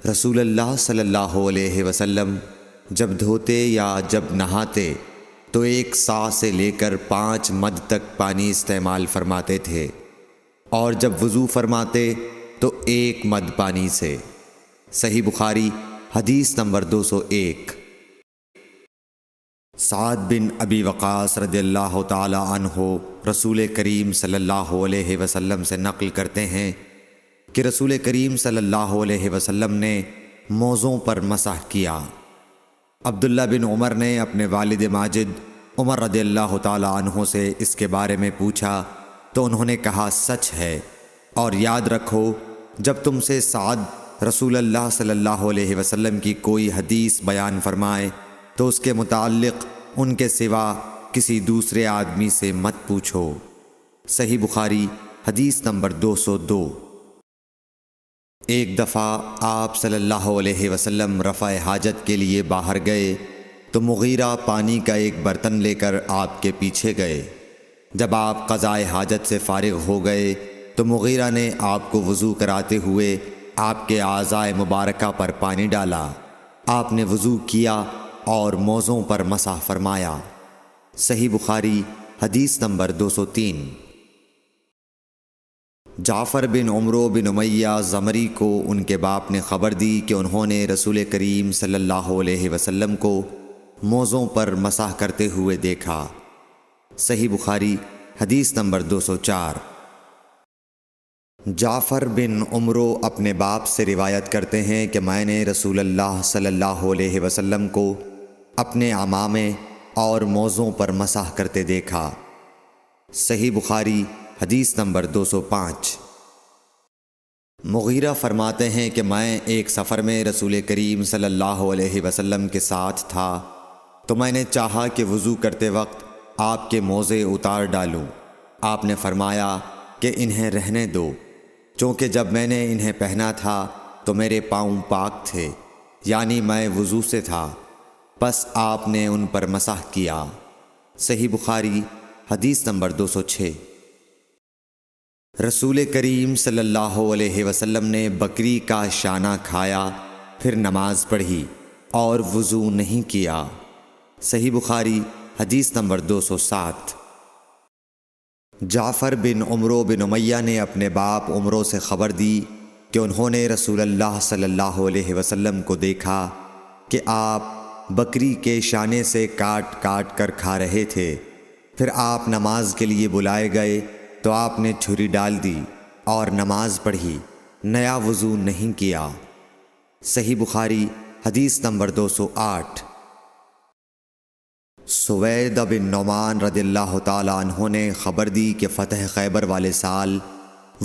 رسول اللہ صلی اللہ علیہ وسلم جب دھوتے یا جب نہاتے تو 1 سا سے لے کر 5 مد تک پانی استعمال فرماتے تھے، اور جب وضو فرماتے تو 1 مد پانی سے۔ صحیح بخاری حدیث نمبر 201۔ سعد بن ابی وقاص رضی اللہ تعالی عنہ رسول کریم صلی اللہ علیہ وسلم سے نقل کرتے ہیں کہ رسول کریم صلی اللہ علیہ وسلم نے موزوں پر مسح کیا۔ عبداللہ بن عمر نے اپنے والد ماجد عمر رضی اللہ تعالی عنہ سے اس کے بارے میں پوچھا تو انہوں نے کہا سچ ہے، اور یاد رکھو جب تم سے سعد رسول اللہ صلی اللہ علیہ وسلم کی کوئی حدیث بیان فرمائے تو اس کے متعلق ان کے سوا کسی دوسرے آدمی سے مت پوچھو۔ صحیح بخاری حدیث نمبر 202۔ ایک دفعہ آپ صلی اللہ علیہ وسلم رفع حاجت کے لیے باہر گئے تو مغیرہ پانی کا ایک برتن لے کر آپ کے پیچھے گئے۔ جب آپ قضائے حاجت سے فارغ ہو گئے تو مغیرہ نے آپ کو وضو کراتے ہوئے آپ کے اعضائے مبارکہ پر پانی ڈالا۔ آپ نے وضو کیا اور موزوں پر مسح فرمایا۔ صحیح بخاری حدیث نمبر 203۔ جعفر بن عمرو بن امیہ زمری کو ان کے باپ نے خبر دی کہ انہوں نے رسول کریم صلی اللہ علیہ وسلم کو موزوں پر مسح کرتے ہوئے دیکھا۔ صحیح بخاری حدیث نمبر 204۔ جعفر بن عمرو اپنے باپ سے روایت کرتے ہیں کہ میں نے رسول اللہ صلی اللہ علیہ وسلم کو اپنے عمامے اور موزوں پر مسح کرتے دیکھا۔ صحیح بخاری حدیث نمبر 205۔ مغیرہ فرماتے ہیں کہ میں ایک سفر میں رسول کریم صلی اللہ علیہ وسلم کے ساتھ تھا تو میں نے چاہا کہ وضو کرتے وقت آپ کے موزے اتار ڈالوں۔ آپ نے فرمایا کہ انہیں رہنے دو، چونکہ جب میں نے انہیں پہنا تھا تو میرے پاؤں پاک تھے، یعنی میں وضو سے تھا، پس آپ نے ان پر مسح کیا۔ صحیح بخاری حدیث نمبر 206۔ رسول کریم صلی اللہ علیہ وسلم نے بکری کا شانہ کھایا، پھر نماز پڑھی اور وضو نہیں کیا۔ صحیح بخاری حدیث نمبر 207۔ جعفر بن عمرو بن امیہ نے اپنے باپ عمرو سے خبر دی کہ انہوں نے رسول اللہ صلی اللہ علیہ وسلم کو دیکھا کہ آپ بکری کے شانے سے کاٹ کاٹ کر کھا رہے تھے۔ پھر آپ نماز کے لیے بلائے گئے تو آپ نے چھری ڈال دی اور نماز پڑھی، نیا وضو نہیں کیا۔ صحیح بخاری حدیث نمبر 208۔ سوید بن نعمان رضی اللہ تعالی عنہ نے خبر دی کہ فتح خیبر والے سال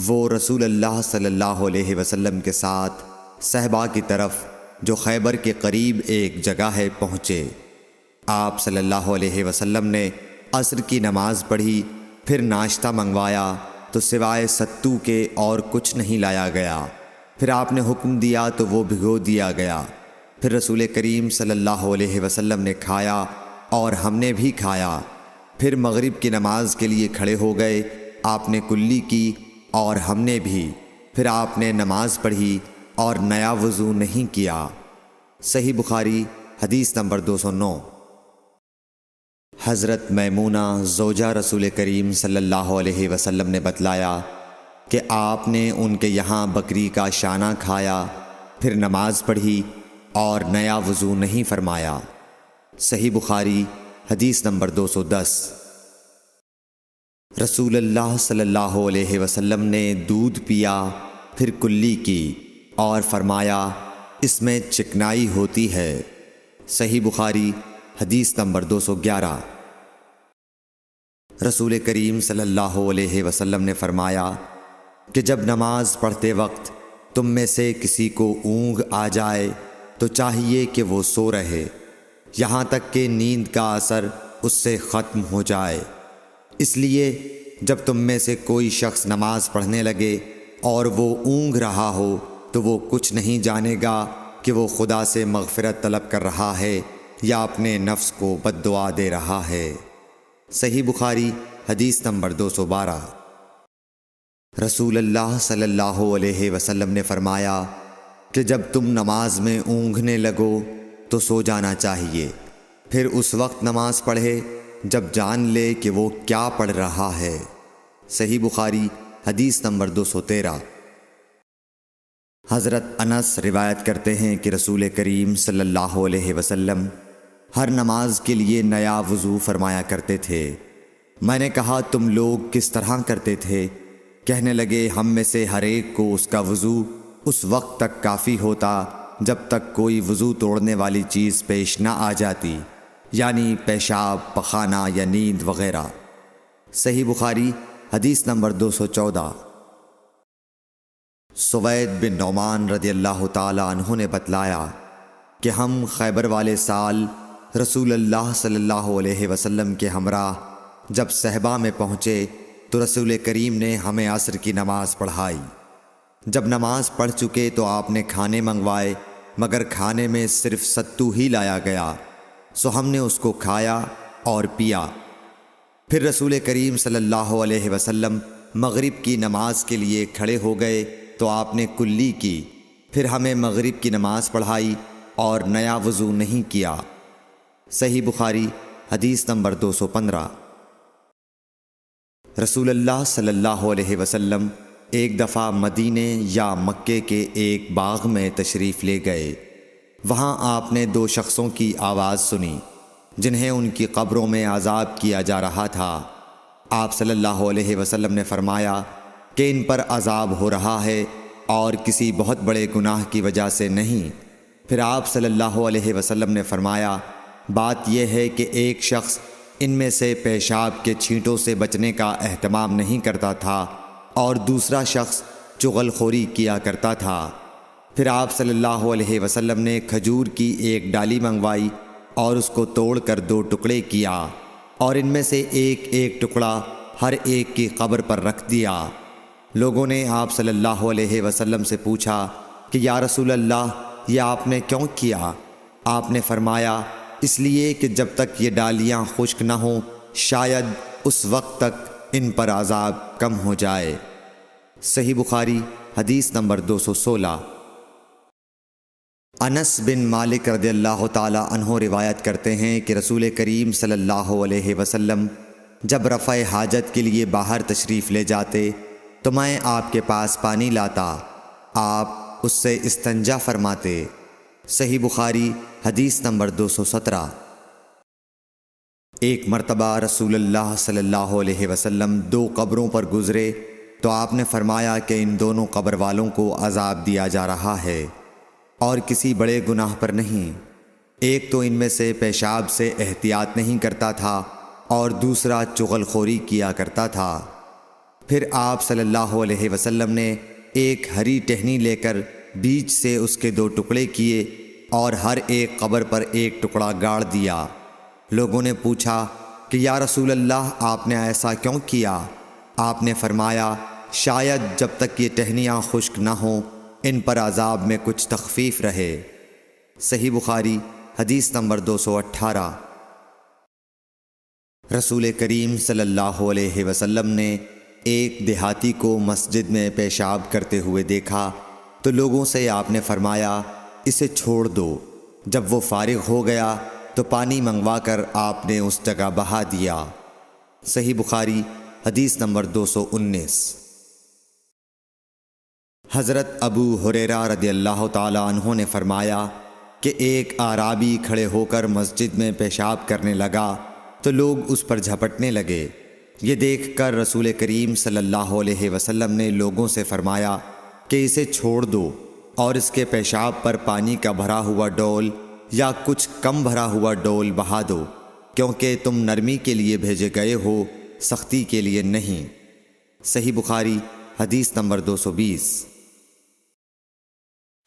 وہ رسول اللہ صلی اللہ علیہ وسلم کے ساتھ صحبا کی طرف جو خیبر کے قریب ایک جگہ ہے پہنچے۔ آپ صلی اللہ علیہ وسلم نے عصر کی نماز پڑھی، پھر ناشتہ منگوایا تو سوائے ستو کے اور کچھ نہیں لایا گیا۔ پھر آپ نے حکم دیا تو وہ بھگو دیا گیا۔ پھر رسول کریم صلی اللہ علیہ وسلم نے کھایا اور ہم نے بھی کھایا۔ پھر مغرب کی نماز کے لیے کھڑے ہو گئے، آپ نے کلی کی اور ہم نے بھی۔ پھر آپ نے نماز پڑھی اور نیا وضو نہیں کیا۔ صحیح بخاری حدیث نمبر 209۔ حضرت میمونہ زوجہ رسول کریم صلی اللہ علیہ وسلم نے بتلایا کہ آپ نے ان کے یہاں بکری کا شانہ کھایا، پھر نماز پڑھی اور نیا وضو نہیں فرمایا۔ صحیح بخاری حدیث نمبر 210۔ رسول اللہ صلی اللہ علیہ وسلم نے دودھ پیا، پھر کلی کی اور فرمایا اس میں چکنائی ہوتی ہے۔ صحیح بخاری حدیث نمبر 211۔ رسول کریم صلی اللہ علیہ وسلم نے فرمایا کہ جب نماز پڑھتے وقت تم میں سے کسی کو اونگ آ جائے تو چاہیے کہ وہ سو رہے یہاں تک کہ نیند کا اثر اس سے ختم ہو جائے۔ اس لیے جب تم میں سے کوئی شخص نماز پڑھنے لگے اور وہ اونگ رہا ہو تو وہ کچھ نہیں جانے گا کہ وہ خدا سے مغفرت طلب کر رہا ہے یا اپنے نفس کو بد دعا دے رہا ہے۔ صحیح بخاری حدیث نمبر 212۔ رسول اللہ صلی اللہ علیہ وسلم نے فرمایا کہ جب تم نماز میں اونگھنے لگو تو سو جانا چاہیے، پھر اس وقت نماز پڑھے جب جان لے کہ وہ کیا پڑھ رہا ہے۔ صحیح بخاری حدیث نمبر 213۔ حضرت انس روایت کرتے ہیں کہ رسول کریم صلی اللہ علیہ وسلم ہر نماز کے لیے نیا وضو فرمایا کرتے تھے۔ میں نے کہا تم لوگ کس طرح کرتے تھے؟ کہنے لگے ہم میں سے ہر ایک کو اس کا وضو اس وقت تک کافی ہوتا جب تک کوئی وضو توڑنے والی چیز پیش نہ آ جاتی، یعنی پیشاب، پخانہ یا نیند وغیرہ۔ صحیح بخاری حدیث نمبر 214۔ سوید بن نعمان رضی اللہ تعالی عنہ نے بتلایا کہ ہم خیبر والے سال رسول اللہ صلی اللہ علیہ وسلم کے ہمراہ جب صحبہ میں پہنچے تو رسول کریم نے ہمیں عصر کی نماز پڑھائی۔ جب نماز پڑھ چکے تو آپ نے کھانے منگوائے، مگر کھانے میں صرف ستو ہی لایا گیا، سو ہم نے اس کو کھایا اور پیا۔ پھر رسول کریم صلی اللہ علیہ وسلم مغرب کی نماز کے لیے کھڑے ہو گئے تو آپ نے کلی کی، پھر ہمیں مغرب کی نماز پڑھائی اور نیا وضو نہیں کیا۔ صحیح بخاری حدیث نمبر 215۔ رسول اللہ صلی اللہ علیہ وسلم ایک دفعہ مدینے یا مکے کے ایک باغ میں تشریف لے گئے۔ وہاں آپ نے 2 شخصوں کی آواز سنی جنہیں ان کی قبروں میں عذاب کیا جا رہا تھا۔ آپ صلی اللہ علیہ وسلم نے فرمایا کہ ان پر عذاب ہو رہا ہے اور کسی بہت بڑے گناہ کی وجہ سے نہیں۔ پھر آپ صلی اللہ علیہ وسلم نے فرمایا بات یہ ہے کہ ایک شخص ان میں سے پیشاب کے چھینٹوں سے بچنے کا اہتمام نہیں کرتا تھا اور دوسرا شخص چغل خوری کیا کرتا تھا۔ پھر آپ صلی اللہ علیہ وسلم نے کھجور کی ایک ڈالی منگوائی اور اس کو توڑ کر 2 ٹکڑے کیا اور ان میں سے ایک ایک ٹکڑا ہر ایک کی قبر پر رکھ دیا۔ لوگوں نے آپ صلی اللہ علیہ وسلم سے پوچھا کہ یا رسول اللہ یہ آپ نے کیوں کیا؟ آپ نے فرمایا اس لیے کہ جب تک یہ ڈالیاں خشک نہ ہوں شاید اس وقت تک ان پر عذاب کم ہو جائے۔ صحیح بخاری حدیث نمبر 216۔ انس بن مالک رضی اللہ تعالی عنہ روایت کرتے ہیں کہ رسول کریم صلی اللہ علیہ وسلم جب رفع حاجت کے لیے باہر تشریف لے جاتے تو میں آپ کے پاس پانی لاتا، آپ اس سے استنجا فرماتے۔ صحیح بخاری حدیث نمبر 217۔ ایک مرتبہ رسول اللہ صلی اللہ علیہ وسلم 2 قبروں پر گزرے تو آپ نے فرمایا کہ ان دونوں قبر والوں کو عذاب دیا جا رہا ہے اور کسی بڑے گناہ پر نہیں۔ ایک تو ان میں سے پیشاب سے احتیاط نہیں کرتا تھا اور دوسرا چغل خوری کیا کرتا تھا۔ پھر آپ صلی اللہ علیہ وسلم نے ایک ہری ٹہنی لے کر بیچ سے اس کے 2 ٹکڑے کیے اور ہر ایک قبر پر ایک ٹکڑا گاڑ دیا۔ لوگوں نے پوچھا کہ یا رسول اللہ آپ نے ایسا کیوں کیا؟ آپ نے فرمایا شاید جب تک یہ ٹہنیاں خشک نہ ہوں ان پر عذاب میں کچھ تخفیف رہے۔ صحیح بخاری حدیث نمبر 218۔ رسول کریم صلی اللہ علیہ وسلم نے ایک دیہاتی کو مسجد میں پیشاب کرتے ہوئے دیکھا تو لوگوں سے آپ نے فرمایا اسے چھوڑ دو۔ جب وہ فارغ ہو گیا تو پانی منگوا کر آپ نے اس جگہ بہا دیا۔ صحیح بخاری حدیث نمبر 219۔ حضرت ابو ہریرہ رضی اللہ تعالی عنہ نے فرمایا کہ ایک اعرابی کھڑے ہو کر مسجد میں پیشاب کرنے لگا تو لوگ اس پر جھپٹنے لگے۔ یہ دیکھ کر رسول کریم صلی اللہ علیہ وسلم نے لوگوں سے فرمایا کہ اسے چھوڑ دو اور اس کے پیشاب پر پانی کا بھرا ہوا ڈول یا کچھ کم بھرا ہوا ڈول بہا دو، کیونکہ تم نرمی کے لیے بھیجے گئے ہو، سختی کے لیے نہیں۔ صحیح بخاری حدیث نمبر 220۔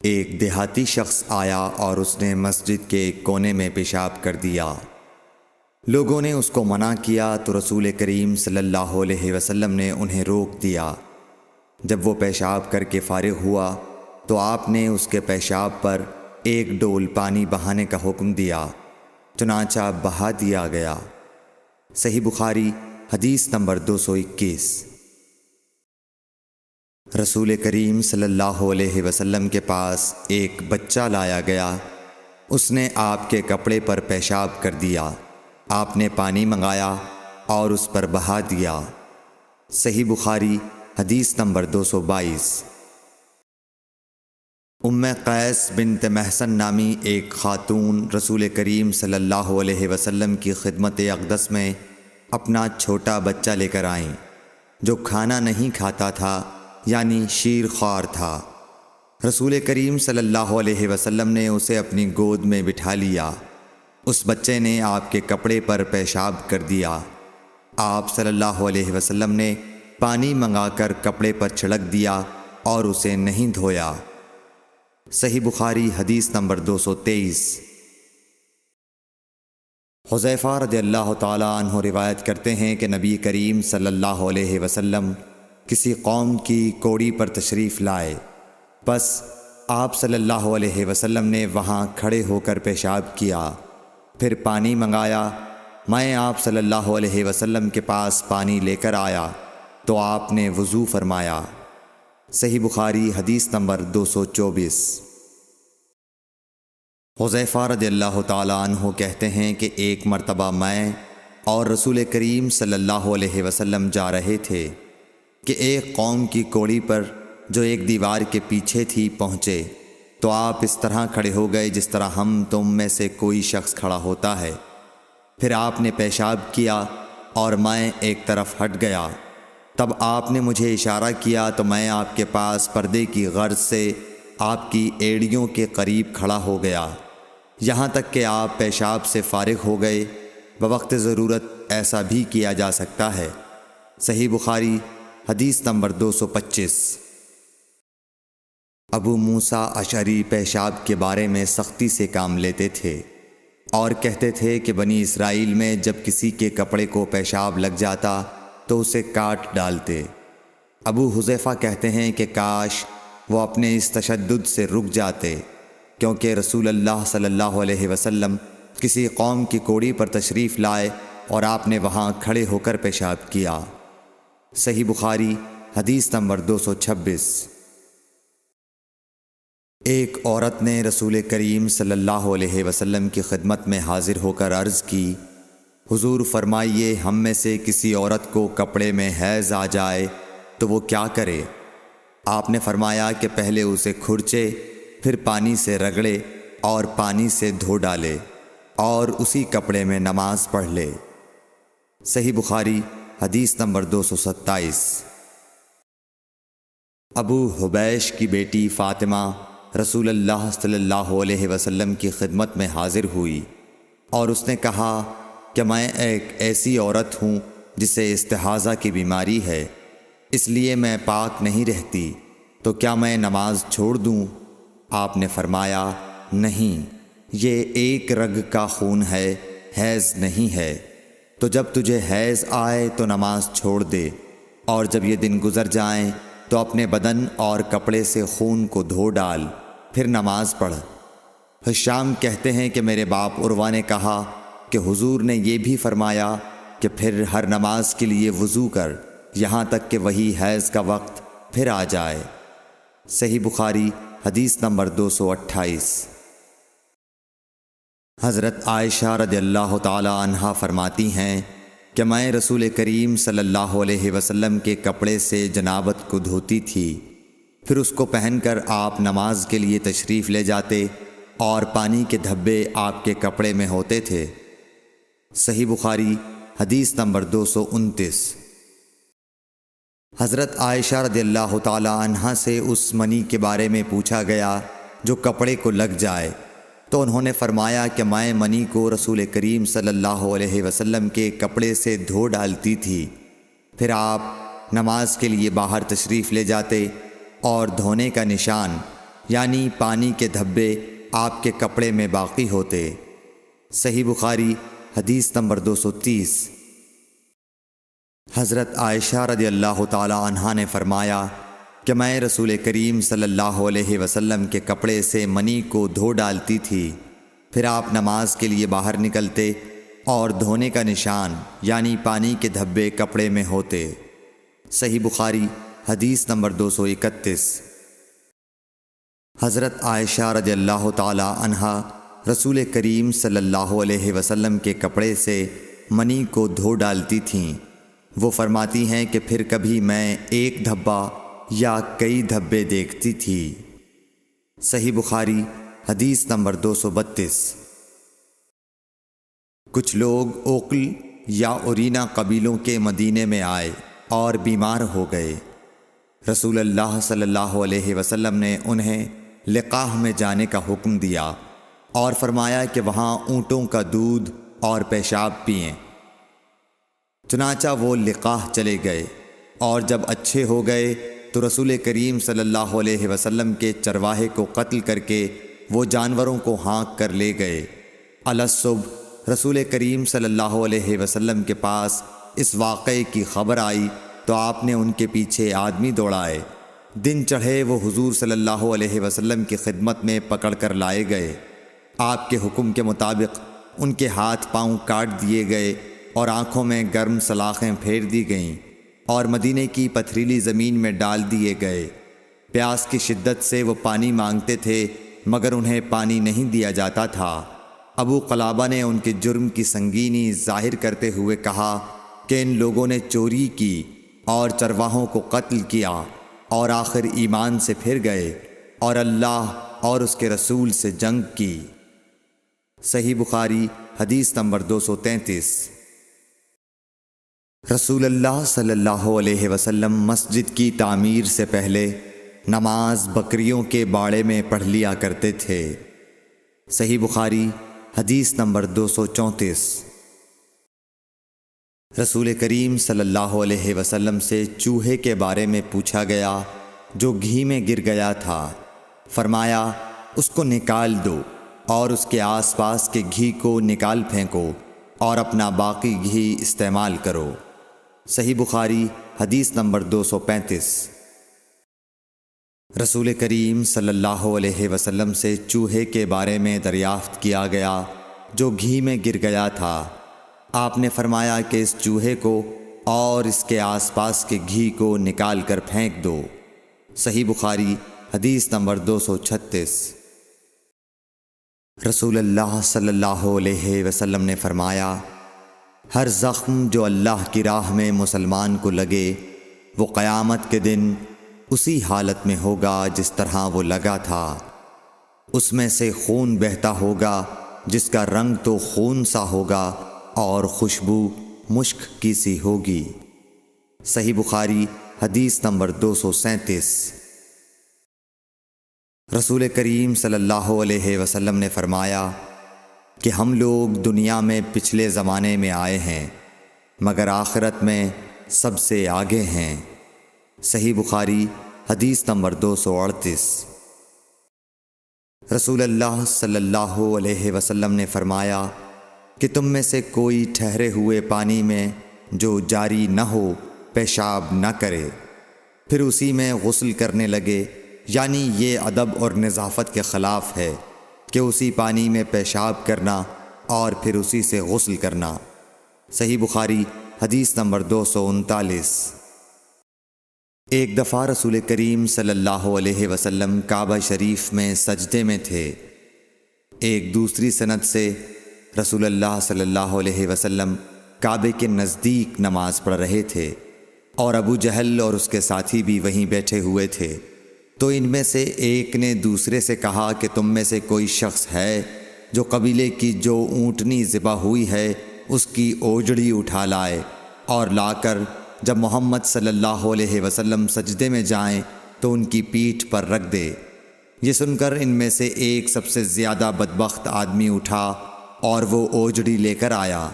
ایک دیہاتی شخص آیا اور اس نے مسجد کے ایک کونے میں پیشاب کر دیا۔ لوگوں نے اس کو منع کیا تو رسول کریم صلی اللہ علیہ وسلم نے انہیں روک دیا۔ جب وہ پیشاب کر کے فارغ ہوا تو آپ نے اس کے پیشاب پر ایک ڈول پانی بہانے کا حکم دیا، چنانچہ بہا دیا گیا۔ صحیح بخاری حدیث نمبر 221۔ رسول کریم صلی اللہ علیہ وسلم کے پاس ایک بچہ لایا گیا۔ اس نے آپ کے کپڑے پر پیشاب کر دیا۔ آپ نے پانی منگایا اور اس پر بہا دیا۔ صحیح بخاری حدیث نمبر 222۔ ام قیس بنت محسن نامی ایک خاتون رسول کریم صلی اللہ علیہ وسلم کی خدمت اقدس میں اپنا چھوٹا بچہ لے کر آئیں، جو کھانا نہیں کھاتا تھا، یعنی شیر خوار تھا۔ رسول کریم صلی اللہ علیہ وسلم نے اسے اپنی گود میں بٹھا لیا۔ اس بچے نے آپ کے کپڑے پر پیشاب کر دیا۔ آپ صلی اللہ علیہ وسلم نے پانی منگا کر کپڑے پر چھڑک دیا اور اسے نہیں دھویا۔ صحیح بخاری حدیث نمبر 223۔ حذیفہ رضی اللہ تعالی عنہ روایت کرتے ہیں کہ نبی کریم صلی اللہ علیہ وسلم کسی قوم کی کوڑی پر تشریف لائے، بس آپ صلی اللہ علیہ وسلم نے وہاں کھڑے ہو کر پیشاب کیا، پھر پانی منگایا۔ میں آپ صلی اللہ علیہ وسلم کے پاس پانی لے کر آیا تو آپ نے وضو فرمایا۔ صحیح بخاری حدیث نمبر 224۔ حذیفہ رضی اللہ تعالیٰ عنہ کہتے ہیں کہ ایک مرتبہ میں اور رسول کریم صلی اللہ علیہ وسلم جا رہے تھے کہ ایک قوم کی کوڑی پر جو ایک دیوار کے پیچھے تھی پہنچے، تو آپ اس طرح کھڑے ہو گئے جس طرح ہم تم میں سے کوئی شخص کھڑا ہوتا ہے۔ پھر آپ نے پیشاب کیا اور میں ایک طرف ہٹ گیا۔ تب آپ نے مجھے اشارہ کیا تو میں آپ کے پاس پردے کی غرض سے آپ کی ایڑیوں کے قریب کھڑا ہو گیا، یہاں تک کہ آپ پیشاب سے فارغ ہو گئے۔ بوقت ضرورت ایسا بھی کیا جا سکتا ہے۔ صحیح بخاری حدیث نمبر 225۔ ابو موسیٰ اشعری پیشاب کے بارے میں سختی سے کام لیتے تھے اور کہتے تھے کہ بنی اسرائیل میں جب کسی کے کپڑے کو پیشاب لگ جاتا تو اسے کاٹ ڈالتے۔ ابو حذیفہ کہتے ہیں کہ کاش وہ اپنے اس تشدد سے رک جاتے، کیونکہ رسول اللہ صلی اللہ علیہ وسلم کسی قوم کی کوڑی پر تشریف لائے اور آپ نے وہاں کھڑے ہو کر پیشاب کیا۔ صحیح بخاری حدیث نمبر 226۔ ایک عورت نے رسول کریم صلی اللہ علیہ وسلم کی خدمت میں حاضر ہو کر عرض کی، حضور فرمائیے ہم میں سے کسی عورت کو کپڑے میں حیض آ جائے تو وہ کیا کرے؟ آپ نے فرمایا کہ پہلے اسے کھرچے، پھر پانی سے رگڑے اور پانی سے دھو ڈالے اور اسی کپڑے میں نماز پڑھ لے۔ صحیح بخاری حدیث نمبر 227۔ ابو حبیش کی بیٹی فاطمہ رسول اللہ صلی اللہ علیہ وسلم کی خدمت میں حاضر ہوئی اور اس نے کہا کہ میں ایک ایسی عورت ہوں جسے استحاضہ کی بیماری ہے، اس لیے میں پاک نہیں رہتی، تو کیا میں نماز چھوڑ دوں؟ آپ نے فرمایا نہیں، یہ ایک رگ کا خون ہے، حیض نہیں ہے، تو جب تجھے حیض آئے تو نماز چھوڑ دے، اور جب یہ دن گزر جائیں تو اپنے بدن اور کپڑے سے خون کو دھو ڈال، پھر نماز پڑھ۔ ہشام کہتے ہیں کہ میرے باپ عروہ نے کہا کہ حضور نے یہ بھی فرمایا کہ پھر ہر نماز کے لیے وضو کر، یہاں تک کہ وہی حیض کا وقت پھر آ جائے۔ صحیح بخاری حدیث نمبر 228۔ حضرت عائشہ رضی اللہ تعالی عنہا فرماتی ہیں کہ میں رسول کریم صلی اللہ علیہ وسلم کے کپڑے سے جنابت کو دھوتی تھی، پھر اس کو پہن کر آپ نماز کے لیے تشریف لے جاتے اور پانی کے دھبے آپ کے کپڑے میں ہوتے تھے۔ صحیح بخاری حدیث نمبر 229۔ حضرت عائشہ رضی اللہ تعالی عنہا سے اس منی کے بارے میں پوچھا گیا جو کپڑے کو لگ جائے، تو انہوں نے فرمایا کہ میں منی کو رسول کریم صلی اللہ علیہ وسلم کے کپڑے سے دھو ڈالتی تھی، پھر آپ نماز کے لیے باہر تشریف لے جاتے اور دھونے کا نشان یعنی پانی کے دھبے آپ کے کپڑے میں باقی ہوتے۔ صحیح بخاری حدیث نمبر 230۔ حضرت عائشہ رضی اللہ تعالی عنہا نے فرمایا کہ میں رسول کریم صلی اللہ علیہ وسلم کے کپڑے سے منی کو دھو ڈالتی تھی، پھر آپ نماز کے لیے باہر نکلتے اور دھونے کا نشان یعنی پانی کے دھبے کپڑے میں ہوتے۔ صحیح بخاری حدیث نمبر 231۔ حضرت عائشہ رضی اللہ تعالی عنہا رسول کریم صلی اللہ علیہ وسلم کے کپڑے سے منی کو دھو ڈالتی تھیں۔ وہ فرماتی ہیں کہ پھر کبھی میں ایک دھبہ یا کئی دھبے دیکھتی تھی۔ صحیح بخاری حدیث نمبر 232۔ کچھ لوگ اوقل یا اورینا قبیلوں کے مدینے میں آئے اور بیمار ہو گئے۔ رسول اللہ صلی اللہ علیہ وسلم نے انہیں لقاح میں جانے کا حکم دیا اور فرمایا کہ وہاں اونٹوں کا دودھ اور پیشاب پئیں۔ چنانچہ وہ لقاح چلے گئے، اور جب اچھے ہو گئے تو رسول کریم صلی اللہ علیہ وسلم کے چرواہے کو قتل کر کے وہ جانوروں کو ہانک کر لے گئے۔ الصبح رسول کریم صلی اللہ علیہ وسلم کے پاس اس واقعے کی خبر آئی تو آپ نے ان کے پیچھے آدمی دوڑائے۔ دن چڑھے وہ حضور صلی اللہ علیہ وسلم کی خدمت میں پکڑ کر لائے گئے۔ آپ کے حکم کے مطابق ان کے ہاتھ پاؤں کاٹ دیے گئے اور آنکھوں میں گرم سلاخیں پھیر دی گئیں اور مدینے کی پتھریلی زمین میں ڈال دیے گئے۔ پیاس کی شدت سے وہ پانی مانگتے تھے مگر انہیں پانی نہیں دیا جاتا تھا۔ ابو قلابہ نے ان کے جرم کی سنگینی ظاہر کرتے ہوئے کہا کہ ان لوگوں نے چوری کی اور چرواہوں کو قتل کیا اور آخر ایمان سے پھر گئے اور اللہ اور اس کے رسول سے جنگ کی۔ صحیح بخاری حدیث نمبر 233۔ رسول اللہ صلی اللہ علیہ وسلم مسجد کی تعمیر سے پہلے نماز بکریوں کے باڑے میں پڑھ لیا کرتے تھے۔ صحیح بخاری حدیث نمبر 234۔ رسول کریم صلی اللہ علیہ وسلم سے چوہے کے بارے میں پوچھا گیا جو گھی میں گر گیا تھا۔ فرمایا اس کو نکال دو اور اس کے آس پاس کے گھی کو نکال پھینکو اور اپنا باقی گھی استعمال کرو۔ صحیح بخاری حدیث نمبر 235۔ رسول کریم صلی اللہ علیہ وسلم سے چوہے کے بارے میں دریافت کیا گیا جو گھی میں گر گیا تھا۔ آپ نے فرمایا کہ اس چوہے کو اور اس کے آس پاس کے گھی کو نکال کر پھینک دو۔ صحیح بخاری حدیث نمبر 236۔ رسول اللہ صلی اللہ علیہ وسلم نے فرمایا ہر زخم جو اللہ کی راہ میں مسلمان کو لگے وہ قیامت کے دن اسی حالت میں ہوگا جس طرح وہ لگا تھا۔ اس میں سے خون بہتا ہوگا جس کا رنگ تو خون سا ہوگا اور خوشبو مشک کی سی ہوگی۔ صحیح بخاری حدیث نمبر 237۔ رسول کریم صلی اللہ علیہ وسلم نے فرمایا کہ ہم لوگ دنیا میں پچھلے زمانے میں آئے ہیں مگر آخرت میں سب سے آگے ہیں۔ صحیح بخاری حدیث نمبر 238۔ رسول اللہ صلی اللہ علیہ وسلم نے فرمایا کہ تم میں سے کوئی ٹھہرے ہوئے پانی میں جو جاری نہ ہو پیشاب نہ کرے پھر اسی میں غسل کرنے لگے، یعنی یہ ادب اور نظافت کے خلاف ہے کہ اسی پانی میں پیشاب کرنا اور پھر اسی سے غسل کرنا۔ صحیح بخاری حدیث نمبر 239۔ ایک دفعہ رسول کریم صلی اللہ علیہ وسلم کعبہ شریف میں سجدے میں تھے۔ ایک دوسری سند سے رسول اللہ صلی اللہ علیہ وسلم کعبے کے نزدیک نماز پڑھ رہے تھے اور ابو جہل اور اس کے ساتھی بھی وہیں بیٹھے ہوئے تھے، تو ان میں سے ایک نے دوسرے سے کہا کہ تم میں سے کوئی شخص ہے جو قبیلے کی جو اونٹنی ذبح ہوئی ہے اس کی اوجڑی اٹھا لائے اور لا کر جب محمد صلی اللہ علیہ وسلم سجدے میں جائیں تو ان کی پیٹھ پر رکھ دے۔ یہ سن کر ان میں سے ایک سب سے زیادہ بدبخت آدمی اٹھا اور وہ اوجڑی لے کر آیا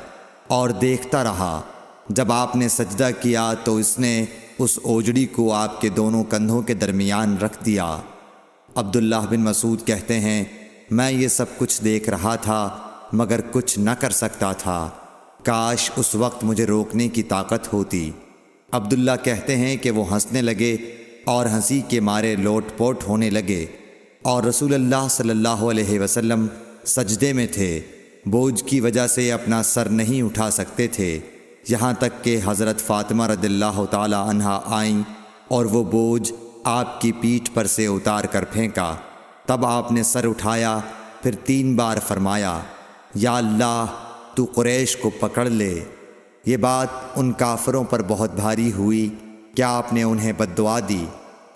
اور دیکھتا رہا۔ جب آپ نے سجدہ کیا تو اس نے اس اوجڑی کو آپ کے دونوں کندھوں کے درمیان رکھ دیا۔ عبداللہ بن مسعود کہتے ہیں میں یہ سب کچھ دیکھ رہا تھا مگر کچھ نہ کر سکتا تھا، کاش اس وقت مجھے روکنے کی طاقت ہوتی۔ عبداللہ کہتے ہیں کہ وہ ہنسنے لگے اور ہنسی کے مارے لوٹ پوٹ ہونے لگے اور رسول اللہ صلی اللہ علیہ وسلم سجدے میں تھے، بوجھ کی وجہ سے اپنا سر نہیں اٹھا سکتے تھے، یہاں تک کہ حضرت فاطمہ رضی اللہ تعالی عنہا آئیں اور وہ بوجھ آپ کی پیٹھ پر سے اتار کر پھینکا۔ تب آپ نے سر اٹھایا، پھر 3 بار فرمایا، یا اللہ تو قریش کو پکڑ لے۔ یہ بات ان کافروں پر بہت بھاری ہوئی کہ آپ نے انہیں بد دعا دی۔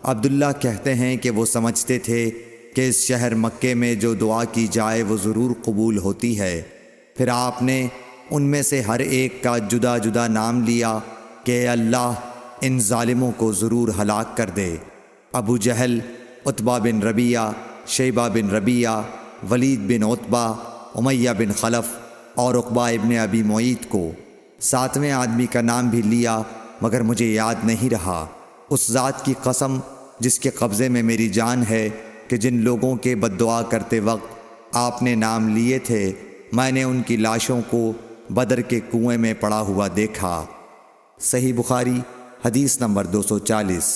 عبداللہ کہتے ہیں کہ وہ سمجھتے تھے کہ اس شہر مکے میں جو دعا کی جائے وہ ضرور قبول ہوتی ہے۔ پھر آپ نے ان میں سے ہر ایک کا جدا جدا نام لیا کہ اے اللہ ان ظالموں کو ضرور ہلاک کر دے۔ ابو جہل، عتبہ بن ربیعہ، شیبہ بن ربیعہ، ولید بن عتبہ، امیہ بن خلف اور عقبہ ابن ابی معیط کو۔ 7ویں آدمی کا نام بھی لیا مگر مجھے یاد نہیں رہا۔ اس ذات کی قسم جس کے قبضے میں میری جان ہے کہ جن لوگوں کے بد دعا کرتے وقت آپ نے نام لیے تھے میں نے ان کی لاشوں کو بدر کے کنویں میں پڑا ہوا دیکھا۔ صحیح بخاری حدیث نمبر 240۔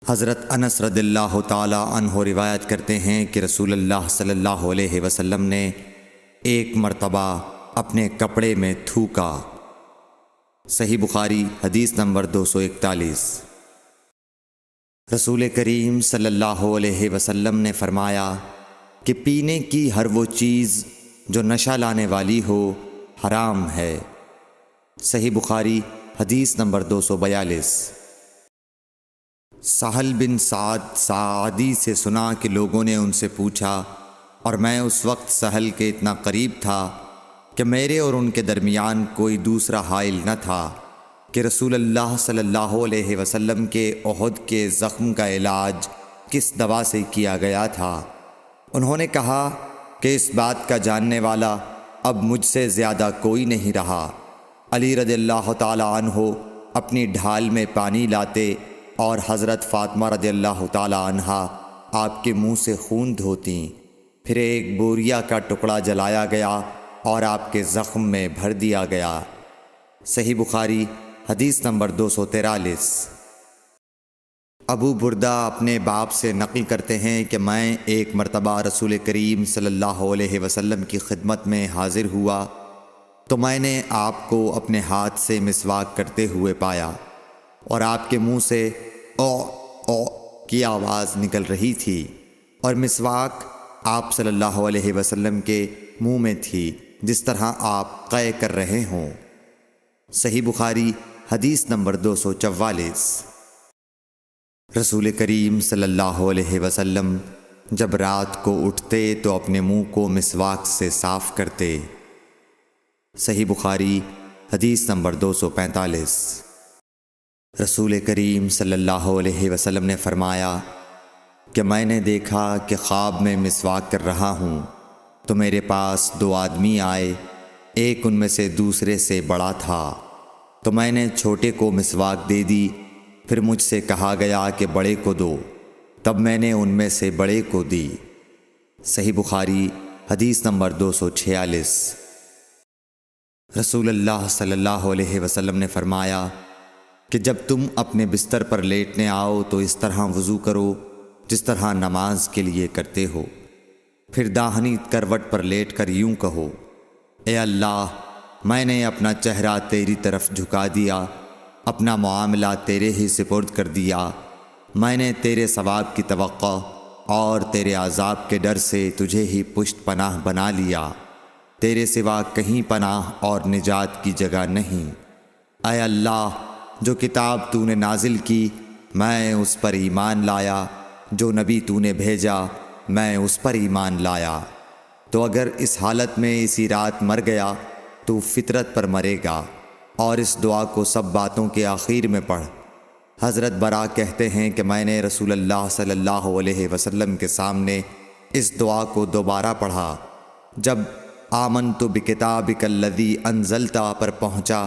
حضرت انس رضی اللہ تعالی عنہ روایت کرتے ہیں کہ رسول اللہ صلی اللہ علیہ وسلم نے ایک مرتبہ اپنے کپڑے میں تھوکا۔ صحیح بخاری حدیث نمبر 241۔ رسول کریم صلی اللہ علیہ وسلم نے فرمایا کہ پینے کی ہر وہ چیز جو نشہ لانے والی ہو حرام ہے۔ صحیح بخاری حدیث نمبر 242۔ سہل بن سعد ساعدی سے سنا کہ لوگوں نے ان سے پوچھا، اور میں اس وقت سہل کے اتنا قریب تھا کہ میرے اور ان کے درمیان کوئی دوسرا حائل نہ تھا، کہ رسول اللہ صلی اللہ علیہ وسلم کے احد کے زخم کا علاج کس دوا سے کیا گیا تھا۔ انہوں نے کہا کہ اس بات کا جاننے والا اب مجھ سے زیادہ کوئی نہیں رہا۔ علی رضی اللہ تعالی عنہ اپنی ڈھال میں پانی لاتے اور حضرت فاطمہ رضی اللہ تعالی عنہا آپ کے منہ سے خون دھوتیں، پھر ایک بوریا کا ٹکڑا جلایا گیا اور آپ کے زخم میں بھر دیا گیا۔ صحیح بخاری حدیث نمبر 243۔ ابو بردہ اپنے باپ سے نقل کرتے ہیں کہ میں ایک مرتبہ رسول کریم صلی اللہ علیہ وسلم کی خدمت میں حاضر ہوا تو میں نے آپ کو اپنے ہاتھ سے مسواک کرتے ہوئے پایا اور آپ کے منہ سے او او کی آواز نکل رہی تھی، اور مسواک آپ صلی اللہ علیہ وسلم کے منہ میں تھی جس طرح آپ قے کر رہے ہوں۔ صحیح بخاری حدیث نمبر 244۔ رسول کریم صلی اللہ علیہ وسلم جب رات کو اٹھتے تو اپنے منہ کو مسواک سے صاف کرتے۔ صحیح بخاری حدیث نمبر 245۔ رسول کریم صلی اللہ علیہ وسلم نے فرمایا کہ میں نے دیکھا کہ خواب میں مسواک کر رہا ہوں تو میرے پاس 2 آدمی آئے، ایک ان میں سے دوسرے سے بڑا تھا، تو میں نے چھوٹے کو مسواک دے دی، پھر مجھ سے کہا گیا کہ بڑے کو دو، تب میں نے ان میں سے بڑے کو دی۔ صحیح بخاری حدیث نمبر 246۔ رسول اللہ صلی اللہ علیہ وسلم نے فرمایا کہ جب تم اپنے بستر پر لیٹنے آؤ تو اس طرح وضو کرو جس طرح نماز کے لیے کرتے ہو، پھر داہنی کروٹ پر لیٹ کر یوں کہو، اے اللہ میں نے اپنا چہرہ تیری طرف جھکا دیا، اپنا معاملہ تیرے ہی سپرد کر دیا، میں نے تیرے ثواب کی توقع اور تیرے عذاب کے ڈر سے تجھے ہی پشت پناہ بنا لیا، تیرے سوا کہیں پناہ اور نجات کی جگہ نہیں۔ اے اللہ جو کتاب تو نے نازل کی میں اس پر ایمان لایا، جو نبی تو نے بھیجا میں اس پر ایمان لایا، تو اگر اس حالت میں اسی رات مر گیا تو فطرت پر مرے گا، اور اس دعا کو سب باتوں کے آخر میں پڑھ۔ حضرت برا کہتے ہیں کہ میں نے رسول اللہ صلی اللہ علیہ وسلم کے سامنے اس دعا کو دوبارہ پڑھا، جب آمنت بکتابک الذی انزلت پر پہنچا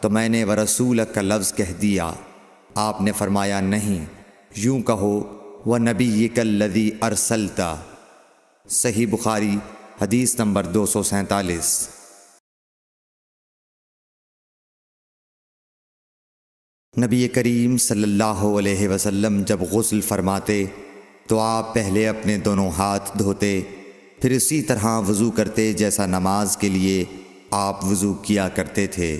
تو میں نے ورسولک کا لفظ کہہ دیا۔ آپ نے فرمایا نہیں، یوں کہو ونبیک الذی ارسلت۔ صحیح بخاری حدیث نمبر 247۔ نبی کریم صلی اللہ علیہ وسلم جب غسل فرماتے تو آپ پہلے اپنے دونوں ہاتھ دھوتے، پھر اسی طرح وضو کرتے جیسا نماز کے لیے آپ وضو کیا کرتے تھے،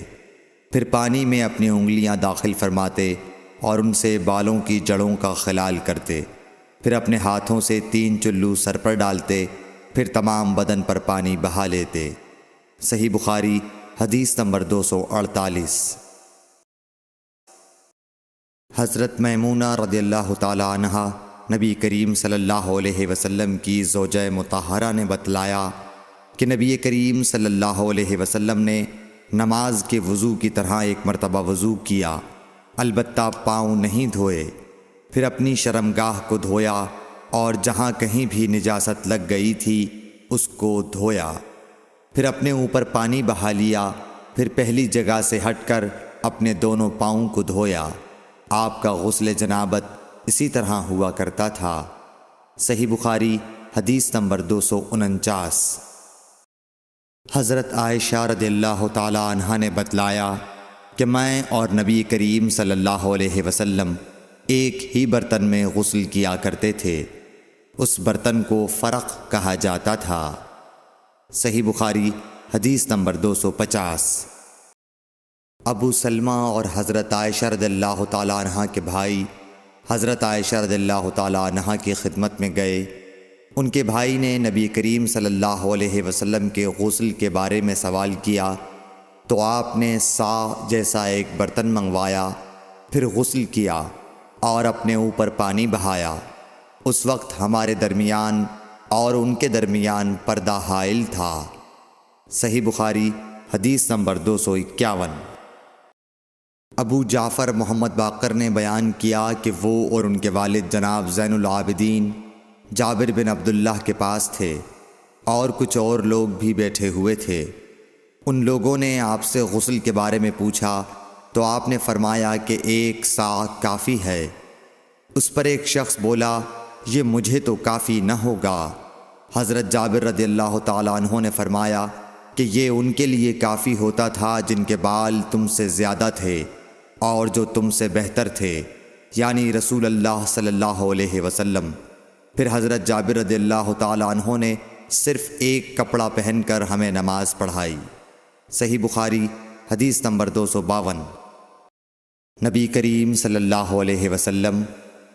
پھر پانی میں اپنی انگلیاں داخل فرماتے اور ان سے بالوں کی جڑوں کا خلال کرتے، پھر اپنے ہاتھوں سے 3 چلو سر پر ڈالتے، پھر تمام بدن پر پانی بہا لیتے۔ صحیح بخاری حدیث نمبر 248۔ حضرت میمونہ رضی اللہ تعالی عنہا نبی کریم صلی اللہ علیہ وسلم کی زوجہ مطہرہ نے بتلایا کہ نبی کریم صلی اللہ علیہ وسلم نے نماز کے وضو کی طرح ایک مرتبہ وضو کیا، البتہ پاؤں نہیں دھوئے، پھر اپنی شرمگاہ کو دھویا اور جہاں کہیں بھی نجاست لگ گئی تھی اس کو دھویا، پھر اپنے اوپر پانی بہا لیا، پھر پہلی جگہ سے ہٹ کر اپنے دونوں پاؤں کو دھویا۔ آپ کا غسل جنابت اسی طرح ہوا کرتا تھا۔ صحیح بخاری حدیث نمبر 249۔ حضرت عائشہ رضی اللہ تعالی عنہا نے بتلایا کہ میں اور نبی کریم صلی اللہ علیہ وسلم ایک ہی برتن میں غسل کیا کرتے تھے، اس برتن کو فرق کہا جاتا تھا۔ صحیح بخاری حدیث نمبر 250۔ ابو سلمہ اور حضرت عائشہ رضی اللہ تعالی عنہا کے بھائی حضرت عائشہ رضی اللہ تعالی عنہا کی خدمت میں گئے۔ ان کے بھائی نے نبی کریم صلی اللہ علیہ وسلم کے غسل کے بارے میں سوال کیا تو آپ نے سا جیسا ایک برتن منگوایا، پھر غسل کیا اور اپنے اوپر پانی بہایا۔ اس وقت ہمارے درمیان اور ان کے درمیان پردہ حائل تھا۔ صحیح بخاری حدیث نمبر 251۔ ابو جعفر محمد باقر نے بیان کیا کہ وہ اور ان کے والد جناب زین العابدین جابر بن عبداللہ کے پاس تھے اور کچھ اور لوگ بھی بیٹھے ہوئے تھے۔ ان لوگوں نے آپ سے غسل کے بارے میں پوچھا تو آپ نے فرمایا کہ 1 سا کافی ہے۔ اس پر ایک شخص بولا، یہ مجھے تو کافی نہ ہوگا۔ حضرت جابر رضی اللہ تعالیٰ عنہ نے فرمایا کہ یہ ان کے لیے کافی ہوتا تھا جن کے بال تم سے زیادہ تھے اور جو تم سے بہتر تھے، یعنی رسول اللہ صلی اللہ علیہ وسلم۔ پھر حضرت جابر رضی اللہ تعالیٰ عنہ نے صرف ایک کپڑا پہن کر ہمیں نماز پڑھائی۔ صحیح بخاری حدیث نمبر 252۔ نبی کریم صلی اللہ علیہ وسلم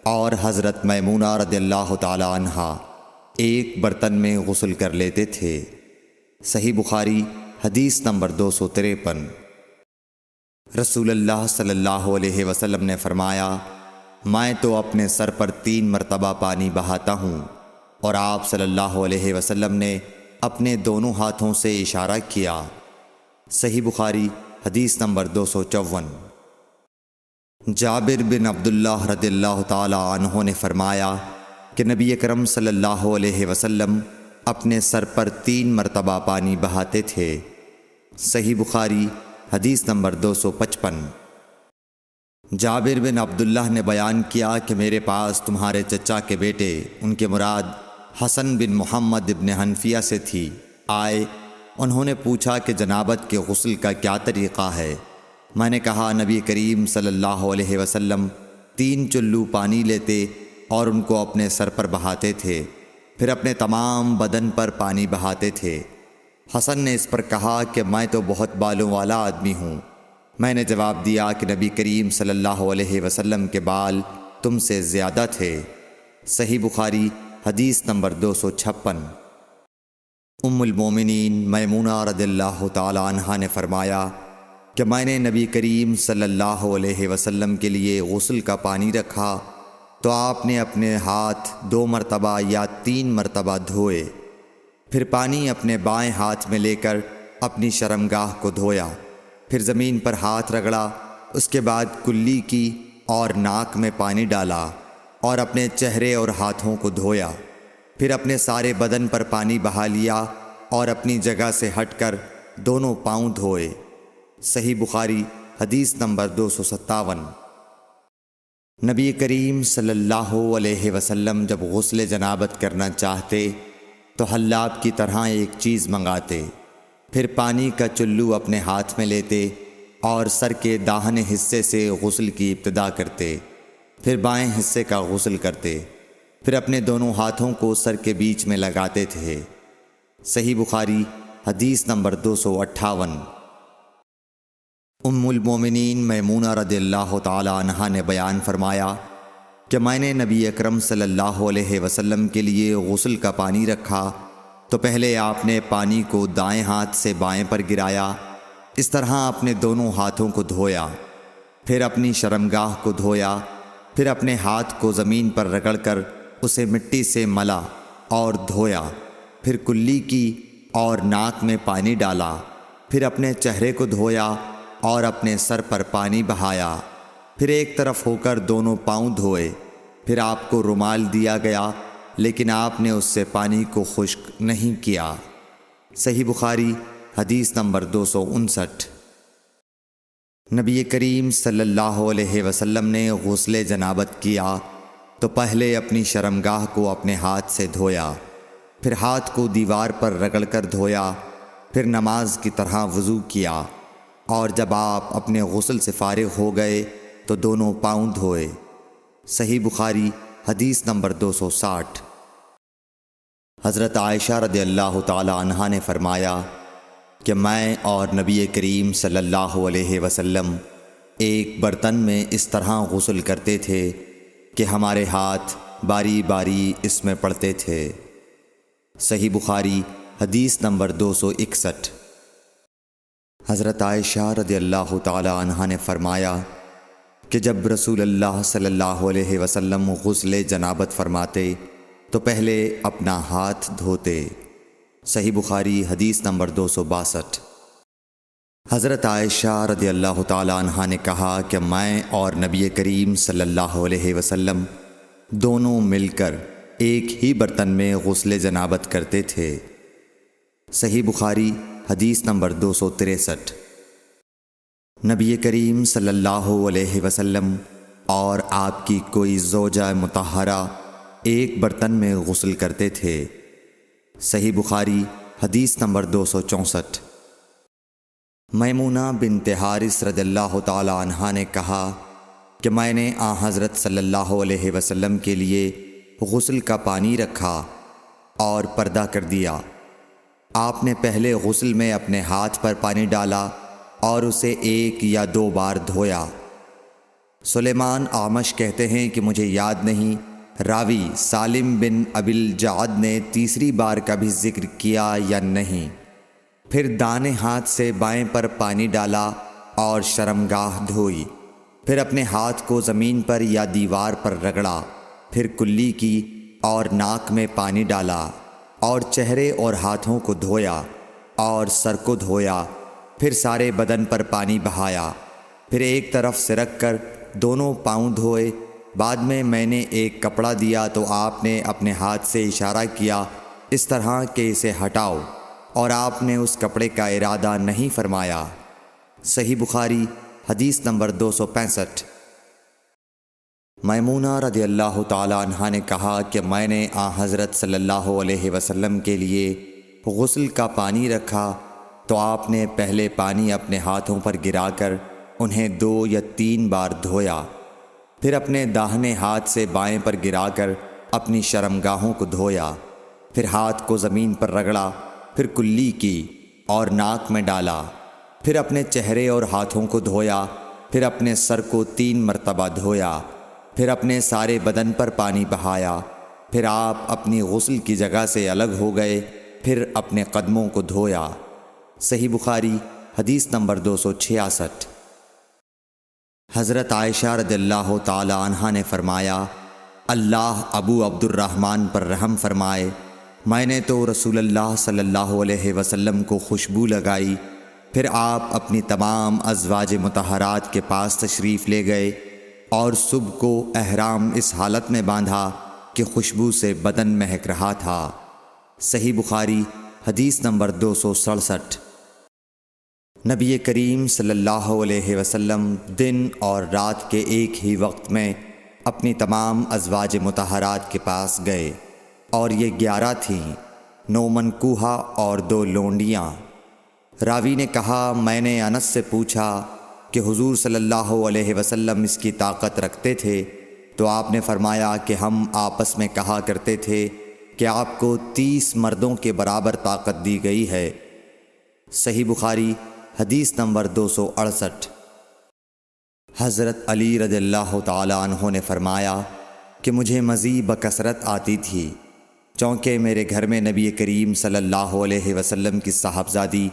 اور حضرت میمونہ رضی اللہ تعالیٰ عنہا ایک برتن میں غسل کر لیتے تھے۔ صحیح بخاری حدیث نمبر 253۔ رسول اللہ صلی اللہ علیہ وسلم نے فرمایا، میں تو اپنے سر پر 3 مرتبہ پانی بہاتا ہوں، اور آپ صلی اللہ علیہ وسلم نے اپنے دونوں ہاتھوں سے اشارہ کیا۔ صحیح بخاری حدیث نمبر 254۔ جابر بن عبداللہ رضی اللہ تعالی عنہ نے فرمایا کہ نبی اکرم صلی اللہ علیہ وسلم اپنے سر پر 3 مرتبہ پانی بہاتے تھے۔ صحیح بخاری حدیث نمبر 255۔ جابر بن عبداللہ نے بیان کیا کہ میرے پاس تمہارے چچا کے بیٹے، ان کے مراد حسن بن محمد ابن حنفیہ سے تھی، آئے۔ انہوں نے پوچھا کہ جنابت کے غسل کا کیا طریقہ ہے؟ میں نے کہا، نبی کریم صلی اللہ علیہ وسلم 3 چلو پانی لیتے اور ان کو اپنے سر پر بہاتے تھے، پھر اپنے تمام بدن پر پانی بہاتے تھے۔ حسن نے اس پر کہا کہ میں تو بہت بالوں والا آدمی ہوں۔ میں نے جواب دیا کہ نبی کریم صلی اللہ علیہ وسلم کے بال تم سے زیادہ تھے۔ صحیح بخاری حدیث نمبر 256۔ ام المومنین میمونہ رضی اللہ تعالی عنہا نے فرمایا کہ میں نے نبی کریم صلی اللہ علیہ وسلم کے لیے غسل کا پانی رکھا تو آپ نے اپنے ہاتھ 2 مرتبہ یا 3 مرتبہ دھوئے، پھر پانی اپنے بائیں ہاتھ میں لے کر اپنی شرمگاہ کو دھویا، پھر زمین پر ہاتھ رگڑا، اس کے بعد کلی کی اور ناک میں پانی ڈالا اور اپنے چہرے اور ہاتھوں کو دھویا، پھر اپنے سارے بدن پر پانی بہا لیا اور اپنی جگہ سے ہٹ کر دونوں پاؤں دھوئے۔ صحیح بخاری حدیث نمبر 257۔ نبی کریم صلی اللہ علیہ وسلم جب غسل جنابت کرنا چاہتے تو حلاب کی طرح ایک چیز منگاتے، پھر پانی کا چلو اپنے ہاتھ میں لیتے اور سر کے داہنے حصے سے غسل کی ابتدا کرتے، پھر بائیں حصے کا غسل کرتے، پھر اپنے دونوں ہاتھوں کو سر کے بیچ میں لگاتے تھے۔ صحیح بخاری حدیث نمبر 258۔ ام المومنین میمونہ رضی اللہ تعالی عنہا نے بیان فرمایا کہ میں نے نبی اکرم صلی اللہ علیہ وسلم کے لیے غسل کا پانی رکھا تو پہلے آپ نے پانی کو دائیں ہاتھ سے بائیں پر گرایا، اس طرح اپنے دونوں ہاتھوں کو دھویا، پھر اپنی شرمگاہ کو دھویا، پھر اپنے ہاتھ کو زمین پر رگڑ کر اسے مٹی سے ملا اور دھویا، پھر کلی کی اور ناک میں پانی ڈالا، پھر اپنے چہرے کو دھویا اور اپنے سر پر پانی بہایا، پھر ایک طرف ہو کر دونوں پاؤں دھوئے، پھر آپ کو رومال دیا گیا لیکن آپ نے اس سے پانی کو خشک نہیں کیا۔ صحیح بخاری حدیث نمبر 259۔ نبی کریم صلی اللہ علیہ وسلم نے غسل جنابت کیا تو پہلے اپنی شرمگاہ کو اپنے ہاتھ سے دھویا، پھر ہاتھ کو دیوار پر رگڑ کر دھویا، پھر نماز کی طرح وضو کیا، اور جب آپ اپنے غسل سے فارغ ہو گئے تو دونوں پاؤں دھوئے۔ صحیح بخاری حدیث نمبر 260۔ حضرت عائشہ رضی اللہ تعالی عنہا نے فرمایا کہ میں اور نبی کریم صلی اللہ علیہ وسلم ایک برتن میں اس طرح غسل کرتے تھے کہ ہمارے ہاتھ باری باری اس میں پڑتے تھے۔ صحیح بخاری حدیث نمبر 261۔ حضرت عائشہ رضی اللہ تعالی عنہا نے فرمایا کہ جب رسول اللہ صلی اللہ علیہ وسلم غسل جنابت فرماتے تو پہلے اپنا ہاتھ دھوتے۔ صحیح بخاری حدیث نمبر 262۔ حضرت عائشہ رضی اللہ تعالی عنہا نے کہا کہ میں اور نبی کریم صلی اللہ علیہ وسلم دونوں مل کر ایک ہی برتن میں غسل جنابت کرتے تھے۔ صحیح بخاری حدیث نمبر 263۔ نبی کریم صلی اللہ علیہ وسلم اور آپ کی کوئی زوجہ مطہرہ ایک برتن میں غسل کرتے تھے۔ صحیح بخاری حدیث نمبر 264۔ میمونہ بنت حارث رضی اللہ تعالی عنہا نے کہا کہ میں نے حضرت صلی اللہ علیہ وسلم کے لیے غسل کا پانی رکھا اور پردہ کر دیا۔ آپ نے پہلے غسل میں اپنے ہاتھ پر پانی ڈالا اور اسے 1 یا 2 بار دھویا۔ سلیمان اعمش کہتے ہیں کہ مجھے یاد نہیں راوی سالم بن ابی الجعد نے تیسری بار کا بھی ذکر کیا یا نہیں۔ پھر دانے ہاتھ سے بائیں پر پانی ڈالا اور شرمگاہ دھوئی، پھر اپنے ہاتھ کو زمین پر یا دیوار پر رگڑا، پھر کلی کی اور ناک میں پانی ڈالا اور چہرے اور ہاتھوں کو دھویا اور سر کو دھویا، پھر سارے بدن پر پانی بہایا، پھر ایک طرف سے رکھ کر دونوں پاؤں دھوئے۔ بعد میں نے ایک کپڑا دیا تو آپ نے اپنے ہاتھ سے اشارہ کیا اس طرح کہ اسے ہٹاؤ، اور آپ نے اس کپڑے کا ارادہ نہیں فرمایا۔ صحیح بخاری حدیث نمبر 265۔ میمونہ رضی اللہ تعالی عنہا نے کہا کہ میں نے حضرت صلی اللہ علیہ وسلم کے لیے غسل کا پانی رکھا تو آپ نے پہلے پانی اپنے ہاتھوں پر گرا کر انہیں 2 یا 3 بار دھویا، پھر اپنے داہنے ہاتھ سے بائیں پر گرا کر اپنی شرمگاہوں کو دھویا، پھر ہاتھ کو زمین پر رگڑا، پھر کلی کی اور ناک میں ڈالا، پھر اپنے چہرے اور ہاتھوں کو دھویا، پھر اپنے سر کو 3 مرتبہ دھویا، پھر اپنے سارے بدن پر پانی بہایا، پھر آپ اپنی غسل کی جگہ سے الگ ہو گئے، پھر اپنے قدموں کو دھویا۔ صحیح بخاری حدیث نمبر 266۔ حضرت عائشہ رضی اللہ تعالی عنہا نے فرمایا اللہ ابو عبد الرحمن پر رحم فرمائے، میں نے تو رسول اللہ صلی اللہ علیہ وسلم کو خوشبو لگائی، پھر آپ اپنی تمام ازواج مطہرات کے پاس تشریف لے گئے اور صبح کو احرام اس حالت میں باندھا کہ خوشبو سے بدن مہک رہا تھا۔ صحیح بخاری حدیث نمبر 267۔ نبی کریم صلی اللہ علیہ وسلم دن اور رات کے ایک ہی وقت میں اپنی تمام ازواج مطہرات کے پاس گئے، اور یہ 11 تھیں، 9 منکوحہ اور 2 لونڈیاں۔ راوی نے کہا میں نے انس سے پوچھا کہ حضور صلی اللہ علیہ وسلم اس کی طاقت رکھتے تھے؟ تو آپ نے فرمایا کہ ہم آپس میں کہا کرتے تھے کہ آپ کو 30 مردوں کے برابر طاقت دی گئی ہے۔ صحیح بخاری حدیث نمبر 268۔ حضرت علی رضی اللہ تعالیٰ عنہ نے فرمایا کہ مجھے مزید بکثرت آتی تھی، چونکہ میرے گھر میں نبی کریم صلی اللہ علیہ وسلم کی صاحبزادی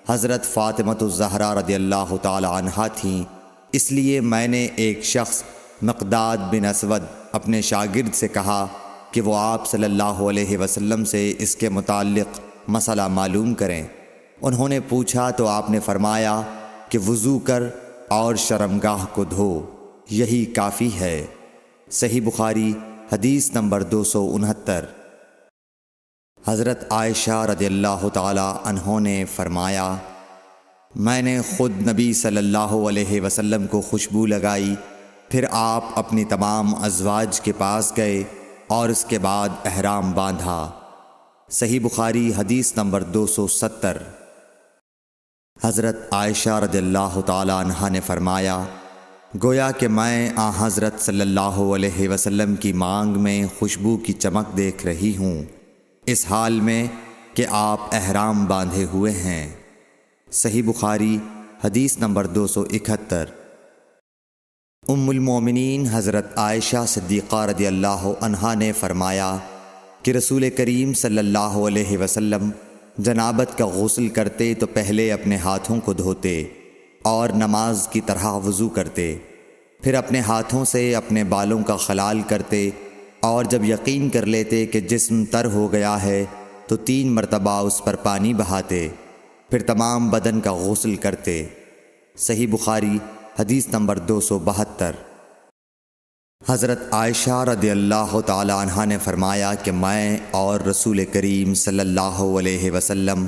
حضرت فاطمۃ الزہرا رضی اللہ تعالیٰ عنہا تھیں۔ اس لیے میں نے ایک شخص مقداد بن اسود اپنے شاگرد سے کہا کہ وہ آپ صلی اللہ علیہ وسلم سے اس کے متعلق مسئلہ معلوم کریں۔ انہوں نے پوچھا تو آپ نے فرمایا کہ وضو کر اور شرمگاہ کو دھو، یہی کافی ہے۔ صحیح بخاری حدیث نمبر 269۔ حضرت عائشہ رضی اللہ تعالی عنہ نے فرمایا میں نے خود نبی صلی اللہ علیہ وسلم کو خوشبو لگائی، پھر آپ اپنی تمام ازواج کے پاس گئے اور اس کے بعد احرام باندھا۔ صحیح بخاری حدیث نمبر 270۔ حضرت عائشہ رضی اللہ تعالی عنہا نے فرمایا گویا کہ میں حضرت صلی اللہ علیہ وسلم کی مانگ میں خوشبو کی چمک دیکھ رہی ہوں، اس حال میں کہ آپ احرام باندھے ہوئے ہیں۔ صحیح بخاری حدیث نمبر 271۔ ام المومنین حضرت عائشہ صدیقہ رضی اللہ عنہا نے فرمایا کہ رسول کریم صلی اللہ علیہ وسلم جنابت کا غسل کرتے تو پہلے اپنے ہاتھوں کو دھوتے اور نماز کی طرح وضو کرتے، پھر اپنے ہاتھوں سے اپنے بالوں کا خلال کرتے، اور جب یقین کر لیتے کہ جسم تر ہو گیا ہے تو 3 مرتبہ اس پر پانی بہاتے، پھر تمام بدن کا غسل کرتے۔ صحیح بخاری حدیث نمبر 272۔ حضرت عائشہ رضی اللہ تعالی عنہا نے فرمایا کہ میں اور رسول کریم صلی اللہ علیہ وسلم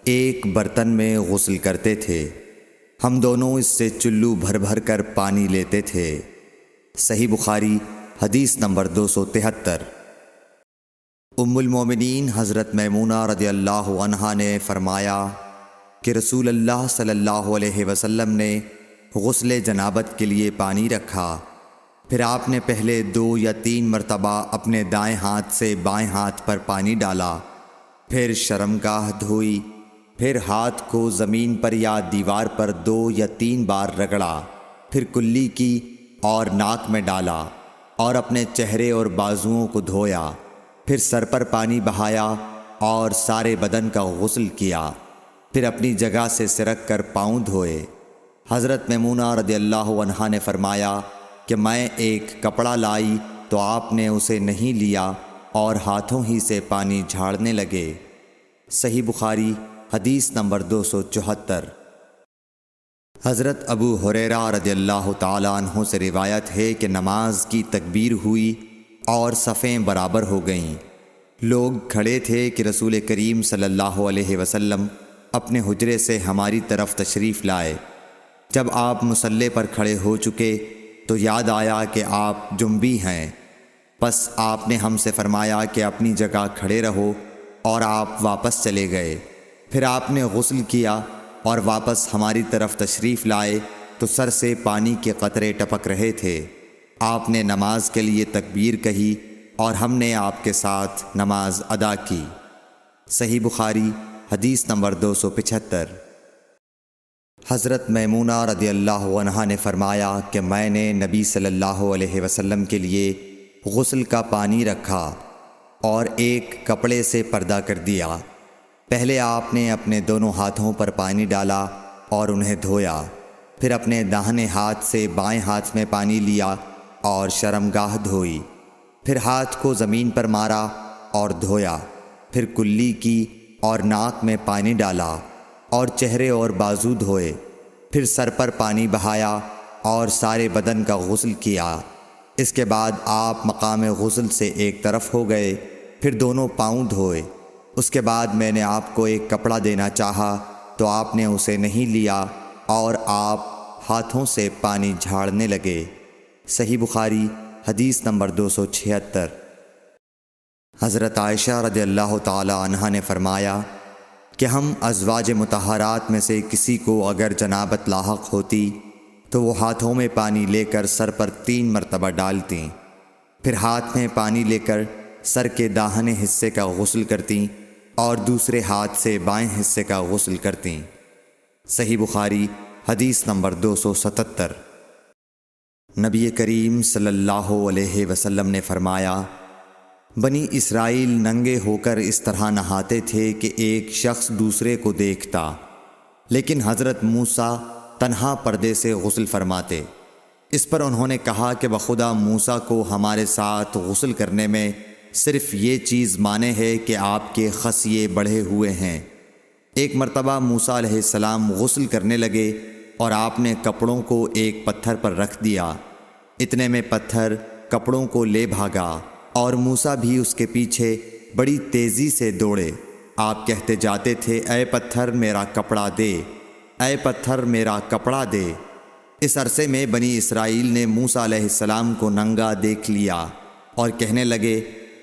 ایک برتن میں غسل کرتے تھے، ہم دونوں اس سے چلو بھر بھر کر پانی لیتے تھے۔ صحیح بخاری حدیث نمبر 273۔ ام المومنین حضرت میمونہ رضی اللہ عنہا نے فرمایا کہ رسول اللہ صلی اللہ علیہ وسلم نے غسل جنابت کے لیے پانی رکھا، پھر آپ نے پہلے 2 یا 3 مرتبہ اپنے دائیں ہاتھ سے بائیں ہاتھ پر پانی ڈالا، پھر شرمگاہ دھوئی، پھر ہاتھ کو زمین پر یا دیوار پر 2 یا 3 بار رگڑا، پھر کلی کی اور ناک میں ڈالا اور اپنے چہرے اور بازوؤں کو دھویا، پھر سر پر پانی بہایا اور سارے بدن کا غسل کیا، پھر اپنی جگہ سے سرک کر پاؤں دھوئے۔ حضرت میمونہ رضی اللہ عنہا نے فرمایا کہ میں ایک کپڑا لائی تو آپ نے اسے نہیں لیا اور ہاتھوں ہی سے پانی جھاڑنے لگے۔ صحیح بخاری حدیث نمبر 274۔ حضرت ابو ہریرہ رضی اللہ تعالی عنہ سے روایت ہے کہ نماز کی تکبیر ہوئی اور صفیں برابر ہو گئیں، لوگ کھڑے تھے کہ رسول کریم صلی اللہ علیہ وسلم اپنے حجرے سے ہماری طرف تشریف لائے۔ جب آپ مصلی پر کھڑے ہو چکے تو یاد آیا کہ آپ جنبی ہیں، پس آپ نے ہم سے فرمایا کہ اپنی جگہ کھڑے رہو، اور آپ واپس چلے گئے۔ پھر آپ نے غسل کیا اور واپس ہماری طرف تشریف لائے تو سر سے پانی کے قطرے ٹپک رہے تھے۔ آپ نے نماز کے لیے تکبیر کہی اور ہم نے آپ کے ساتھ نماز ادا کی۔ صحیح بخاری حدیث نمبر 275۔ حضرت میمونہ رضی اللہ عنہا نے فرمایا کہ میں نے نبی صلی اللہ علیہ وسلم کے لیے غسل کا پانی رکھا اور ایک کپڑے سے پردہ کر دیا۔ پہلے آپ نے اپنے دونوں ہاتھوں پر پانی ڈالا اور انہیں دھویا، پھر اپنے داہنے ہاتھ سے بائیں ہاتھ میں پانی لیا اور شرمگاہ دھوئی، پھر ہاتھ کو زمین پر مارا اور دھویا، پھر کلی کی اور ناک میں پانی ڈالا اور چہرے اور بازو دھوئے، پھر سر پر پانی بہایا اور سارے بدن کا غسل کیا۔ اس کے بعد آپ مقام غسل سے ایک طرف ہو گئے، پھر دونوں پاؤں دھوئے۔ اس کے بعد میں نے آپ کو ایک کپڑا دینا چاہا تو آپ نے اسے نہیں لیا اور آپ ہاتھوں سے پانی جھاڑنے لگے۔ صحیح بخاری حدیث نمبر 276۔ حضرت عائشہ رضی اللہ تعالی عنہا نے فرمایا کہ ہم ازواج مطہرات میں سے کسی کو اگر جنابت لاحق ہوتی تو وہ ہاتھوں میں پانی لے کر سر پر 3 مرتبہ ڈالتیں، پھر ہاتھ میں پانی لے کر سر کے داہنے حصے کا غسل کرتیں اور دوسرے ہاتھ سے بائیں حصے کا غسل کرتیں۔ صحیح بخاری حدیث نمبر 277۔ نبی کریم صلی اللہ علیہ وسلم نے فرمایا، بنی اسرائیل ننگے ہو کر اس طرح نہاتے تھے کہ ایک شخص دوسرے کو دیکھتا، لیکن حضرت موسیٰ تنہا پردے سے غسل فرماتے۔ اس پر انہوں نے کہا کہ بخدا موسیٰ کو ہمارے ساتھ غسل کرنے میں صرف یہ چیز مانے ہے کہ آپ کے خصیے بڑھے ہوئے ہیں۔ ایک مرتبہ موسیٰ علیہ السلام غسل کرنے لگے اور آپ نے کپڑوں کو ایک پتھر پر رکھ دیا۔ اتنے میں پتھر کپڑوں کو لے بھاگا اور موسیٰ بھی اس کے پیچھے بڑی تیزی سے دوڑے۔ آپ کہتے جاتے تھے، اے پتھر میرا کپڑا دے، اے پتھر میرا کپڑا دے۔ اس عرصے میں بنی اسرائیل نے موسیٰ علیہ السلام کو ننگا دیکھ لیا اور کہنے لگے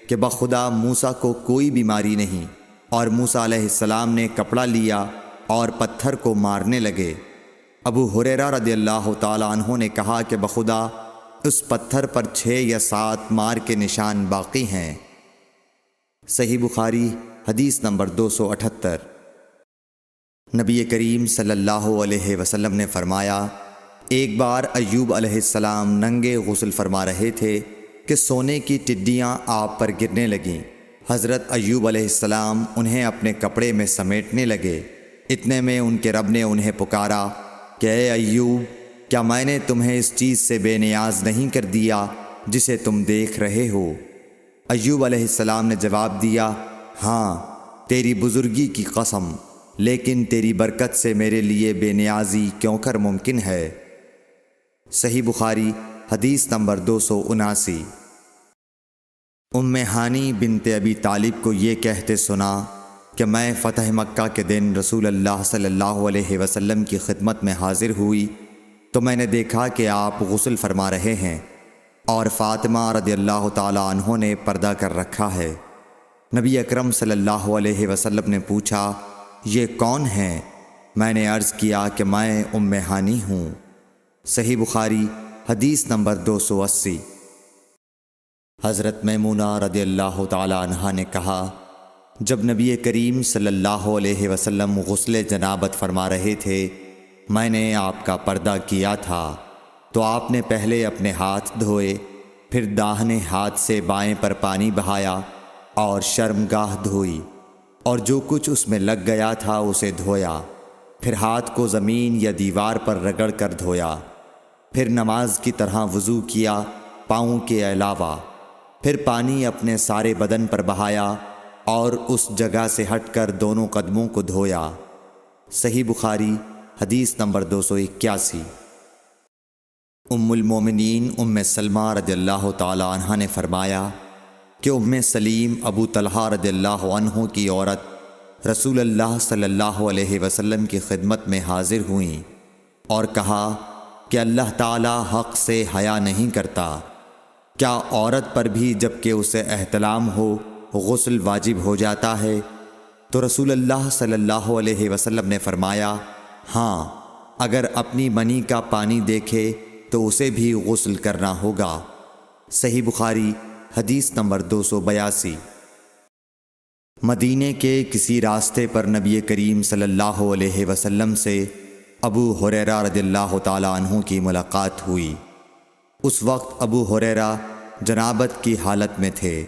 کہ بخدا موسیٰ کو کوئی بیماری نہیں، اور موسیٰ علیہ السلام نے کپڑا لیا اور پتھر کو مارنے لگے۔ ابو ہریرہ رضی اللہ تعالیٰ عنہ نے کہا کہ بخدا اس پتھر پر 6 یا 7 مار کے نشان باقی ہیں۔ صحیح بخاری حدیث نمبر 278۔ نبی کریم صلی اللہ علیہ وسلم نے فرمایا، ایک بار ایوب علیہ السلام ننگے غسل فرما رہے تھے کہ سونے کی ٹڈیاں آپ پر گرنے لگیں۔ حضرت ایوب علیہ السلام انہیں اپنے کپڑے میں سمیٹنے لگے۔ اتنے میں ان کے رب نے انہیں پکارا کہ اے ایوب، کیا میں نے تمہیں اس چیز سے بے نیاز نہیں کر دیا جسے تم دیکھ رہے ہو؟ ایوب علیہ السلام نے جواب دیا، ہاں تیری بزرگی کی قسم، لیکن تیری برکت سے میرے لیے بے نیازی کیوں کر ممکن ہے۔ صحیح بخاری حدیث نمبر 279۔ ام ہانی بنت ابی طالب کو یہ کہتے سنا کہ میں فتح مکہ کے دن رسول اللہ صلی اللہ علیہ وسلم کی خدمت میں حاضر ہوئی تو میں نے دیکھا کہ آپ غسل فرما رہے ہیں اور فاطمہ رضی اللہ تعالی عنہ نے پردہ کر رکھا ہے۔ نبی اکرم صلی اللہ علیہ وسلم نے پوچھا، یہ کون ہیں؟ میں نے عرض کیا کہ میں ام ہانی ہوں۔ صحیح بخاری حدیث نمبر 280۔ حضرت میمونہ رضی اللہ تعالی عنہا نے کہا، جب نبی کریم صلی اللہ علیہ وسلم غسل جنابت فرما رہے تھے میں نے آپ کا پردہ کیا تھا تو آپ نے پہلے اپنے ہاتھ دھوئے، پھر داہنے ہاتھ سے بائیں پر پانی بہایا اور شرمگاہ دھوئی اور جو کچھ اس میں لگ گیا تھا اسے دھویا، پھر ہاتھ کو زمین یا دیوار پر رگڑ کر دھویا، پھر نماز کی طرح وضو کیا پاؤں کے علاوہ، پھر پانی اپنے سارے بدن پر بہایا اور اس جگہ سے ہٹ کر دونوں قدموں کو دھویا۔ صحیح بخاری حدیث نمبر 281۔ ام المومنین ام سلمہ رضی اللہ تعالی عنہ نے فرمایا کہ ام سلیم ابو طلحہ رضی اللہ عنہ کی عورت رسول اللہ صلی اللہ علیہ وسلم کی خدمت میں حاضر ہوئیں اور کہا کہ اللہ تعالی حق سے حیا نہیں کرتا، کیا عورت پر بھی جب کہ اسے احتلام ہو غسل واجب ہو جاتا ہے؟ تو رسول اللہ صلی اللہ علیہ وسلم نے فرمایا، ہاں اگر اپنی منی کا پانی دیکھے تو اسے بھی غسل کرنا ہوگا۔ صحیح بخاری حدیث نمبر 282۔ مدینے کے کسی راستے پر نبی کریم صلی اللہ علیہ وسلم سے ابو ہریرہ رضی اللہ تعالی عنہ کی ملاقات ہوئی۔ اس وقت ابو ہریرہ جنابت کی حالت میں تھے۔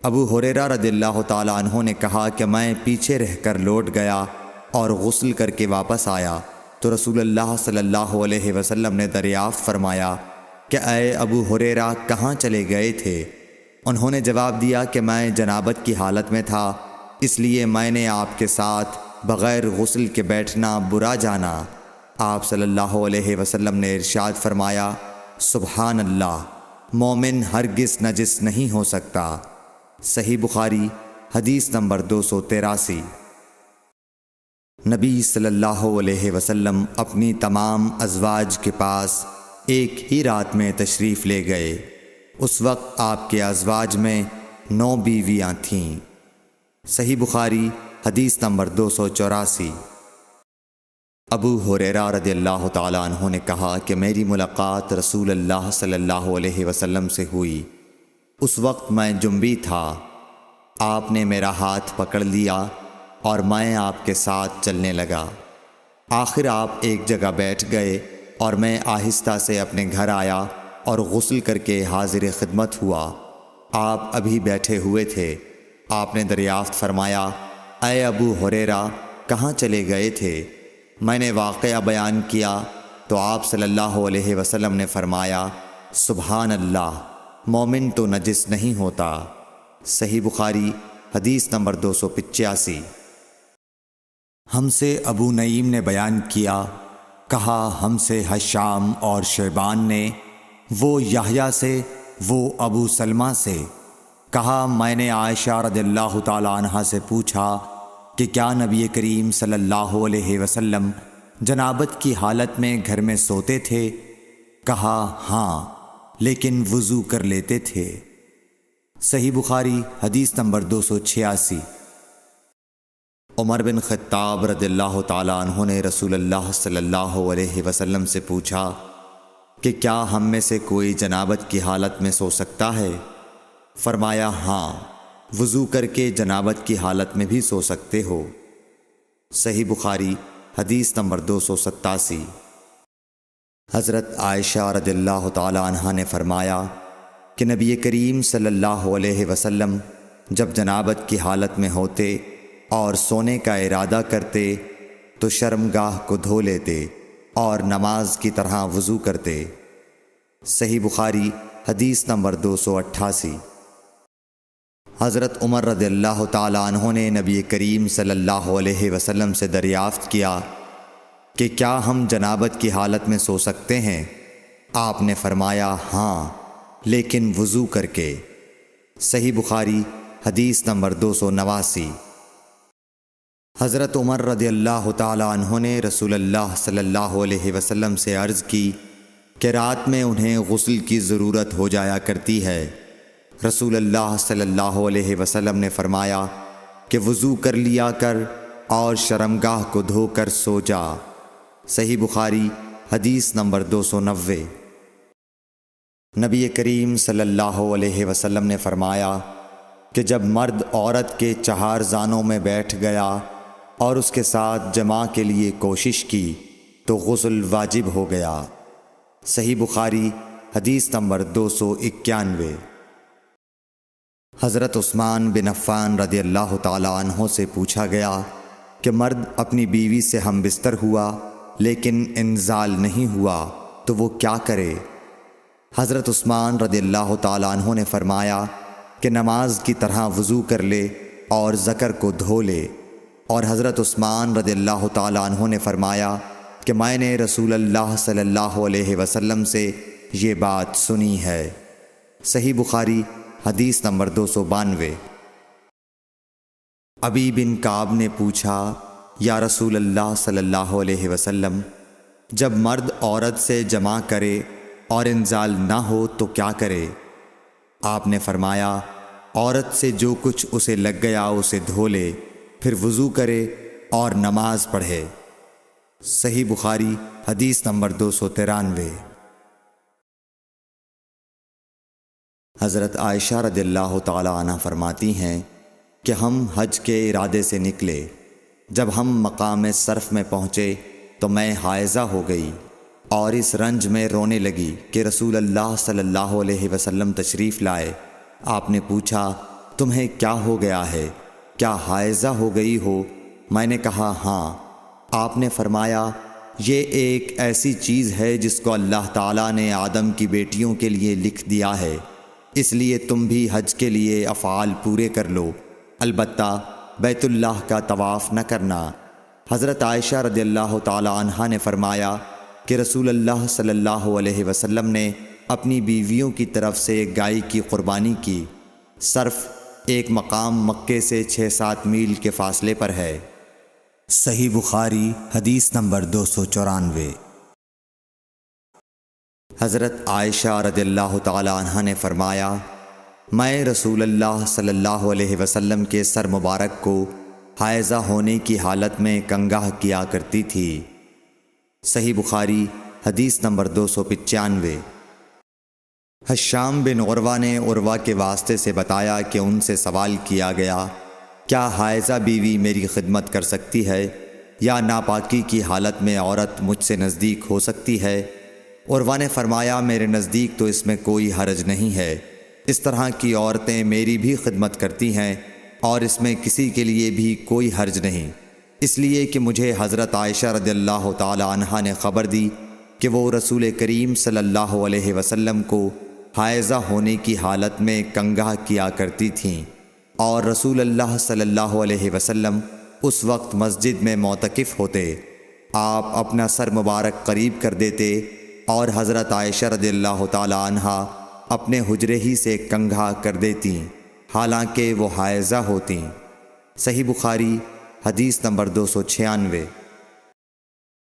ابو ہریرہ رضی اللہ تعالی عنہ نے کہا کہ میں پیچھے رہ کر لوٹ گیا اور غسل کر کے واپس آیا تو رسول اللہ صلی اللہ علیہ وسلم نے دریافت فرمایا کہ اے ابو ہریرہ کہاں چلے گئے تھے؟ انہوں نے جواب دیا کہ میں جنابت کی حالت میں تھا، اس لیے میں نے آپ کے ساتھ بغیر غسل کے بیٹھنا برا جانا۔ آپ صلی اللہ علیہ وسلم نے ارشاد فرمایا، سبحان اللہ، مومن ہرگز نجس نہیں ہو سکتا۔ صحیح بخاری حدیث نمبر 283۔ نبی صلی اللہ علیہ وسلم اپنی تمام ازواج کے پاس ایک ہی رات میں تشریف لے گئے۔ اس وقت آپ کے ازواج میں 9 بیویاں تھیں۔ صحیح بخاری حدیث نمبر 284۔ ابو ہریرہ رضی اللہ تعالی عنہ نے کہا کہ میری ملاقات رسول اللہ صلی اللہ علیہ وسلم سے ہوئی۔ اس وقت میں جنبی تھا، آپ نے میرا ہاتھ پکڑ لیا اور میں آپ کے ساتھ چلنے لگا۔ آخر آپ ایک جگہ بیٹھ گئے اور میں آہستہ سے اپنے گھر آیا اور غسل کر کے حاضر خدمت ہوا۔ آپ ابھی بیٹھے ہوئے تھے۔ آپ نے دریافت فرمایا، اے ابو ہریرہ، کہاں چلے گئے تھے؟ میں نے واقعہ بیان کیا تو آپ صلی اللہ علیہ وسلم نے فرمایا، سبحان اللہ، مومن تو نجس نہیں ہوتا۔ صحیح بخاری حدیث نمبر 285۔ ہم سے ابو نعیم نے بیان کیا، کہا ہم سے حشام اور شیبان نے، وہ یحییٰ سے، وہ ابو سلمہ سے، کہا میں نے عائشہ رضی اللہ تعالی عنہا سے پوچھا کہ کیا نبی کریم صلی اللہ علیہ وسلم جنابت کی حالت میں گھر میں سوتے تھے؟ کہا ہاں، لیکن وضو کر لیتے تھے۔ صحیح بخاری حدیث نمبر 286۔ عمر بن خطاب رضی اللہ تعالیٰ عنہ نے رسول اللہ صلی اللہ علیہ وسلم سے پوچھا کہ کیا ہم میں سے کوئی جنابت کی حالت میں سو سکتا ہے؟ فرمایا ہاں، وضو کر کے جنابت کی حالت میں بھی سو سکتے ہو۔ صحیح بخاری حدیث نمبر 287۔ حضرت عائشہ رضی اللہ تعالی عنہا نے فرمایا کہ نبی کریم صلی اللہ علیہ وسلم جب جنابت کی حالت میں ہوتے اور سونے کا ارادہ کرتے تو شرمگاہ کو دھو لیتے اور نماز کی طرح وضو کرتے۔ صحیح بخاری حدیث نمبر 288۔ حضرت عمر رضی اللہ تعالی عنہ نے نبی کریم صلی اللہ علیہ وسلم سے دریافت کیا کہ کیا ہم جنابت کی حالت میں سو سکتے ہیں؟ آپ نے فرمایا ہاں، لیکن وضو کر کے۔ صحیح بخاری حدیث نمبر 289۔ حضرت عمر رضی اللہ تعالی عنہ نے رسول اللہ صلی اللہ علیہ وسلم سے عرض کی کہ رات میں انہیں غسل کی ضرورت ہو جایا کرتی ہے۔ رسول اللہ صلی اللہ علیہ وسلم نے فرمایا کہ وضو کر لیا کر اور شرمگاہ کو دھو کر سو جا۔ صحیح بخاری حدیث نمبر 290۔ نبی کریم صلی اللہ علیہ وسلم نے فرمایا کہ جب مرد عورت کے چہار زانوں میں بیٹھ گیا اور اس کے ساتھ جماع کے لیے کوشش کی تو غسل واجب ہو گیا۔ صحیح بخاری حدیث نمبر 291۔ حضرت عثمان بن عفان رضی اللہ تعالی عنہ سے پوچھا گیا کہ مرد اپنی بیوی سے ہم بستر ہوا لیکن انزال نہیں ہوا تو وہ کیا کرے؟ حضرت عثمان رضی اللہ تعالی عنہ نے فرمایا کہ نماز کی طرح وضو کر لے اور ذکر کو دھو لے۔ اور حضرت عثمان رضی اللہ تعالی عنہ نے فرمایا کہ میں نے رسول اللہ صلی اللہ علیہ وسلم سے یہ بات سنی ہے۔ صحیح بخاری حدیث نمبر 292۔ ابی بن کعب نے پوچھا، یا رسول اللہ صلی اللہ علیہ وسلم، جب مرد عورت سے جماع کرے اور انزال نہ ہو تو کیا کرے؟ آپ نے فرمایا، عورت سے جو کچھ اسے لگ گیا اسے دھو لے، پھر وضو کرے اور نماز پڑھے۔ صحیح بخاری حدیث نمبر 293۔ حضرت عائشہ رضی اللہ تعالی عنہ فرماتی ہیں کہ ہم حج کے ارادے سے نکلے۔ جب ہم مقام صرف میں پہنچے تو میں حائضہ ہو گئی اور اس رنج میں رونے لگی کہ رسول اللہ صلی اللہ علیہ وسلم تشریف لائے۔ آپ نے پوچھا، تمہیں کیا ہو گیا ہے؟ کیا حائضہ ہو گئی ہو؟ میں نے کہا ہاں۔ آپ نے فرمایا، یہ ایک ایسی چیز ہے جس کو اللہ تعالیٰ نے آدم کی بیٹیوں کے لیے لکھ دیا ہے، اس لیے تم بھی حج کے لیے افعال پورے کر لو، البتہ بیت اللہ کا طواف نہ کرنا۔ حضرت عائشہ رضی اللہ تعالی عنہا نے فرمایا کہ رسول اللہ صلی اللہ علیہ وسلم نے اپنی بیویوں کی طرف سے ایک گائے کی قربانی کی۔ صرف ایک مقام مکے سے 6-7 میل کے فاصلے پر ہے۔ صحیح بخاری حدیث نمبر 294۔ حضرت عائشہ رضی اللہ تعالی عنہا نے فرمایا، میں رسول اللہ صلی اللہ علیہ وسلم کے سر مبارک کو حائضہ ہونے کی حالت میں کنگھا کیا کرتی تھی۔ صحیح بخاری حدیث نمبر 295۔ حشام بن عروہ نے عروہ کے واسطے سے بتایا کہ ان سے سوال کیا گیا، کیا حائضہ بیوی میری خدمت کر سکتی ہے یا ناپاکی کی حالت میں عورت مجھ سے نزدیک ہو سکتی ہے؟ عروہ نے فرمایا میرے نزدیک تو اس میں کوئی حرج نہیں ہے، اس طرح کی عورتیں میری بھی خدمت کرتی ہیں اور اس میں کسی کے لیے بھی کوئی حرج نہیں، اس لیے کہ مجھے حضرت عائشہ رضی اللہ تعالی عنہا نے خبر دی کہ وہ رسول کریم صلی اللہ علیہ وسلم کو حائضہ ہونے کی حالت میں کنگھا کیا کرتی تھیں، اور رسول اللہ صلی اللہ علیہ وسلم اس وقت مسجد میں معتکف ہوتے، آپ اپنا سر مبارک قریب کر دیتے اور حضرت عائشہ رضی اللہ تعالی عنہا اپنے حجرے ہی سے کنگھا کر دیتیں حالانکہ وہ حائضہ ہوتیں۔ صحیح بخاری حدیث نمبر 296۔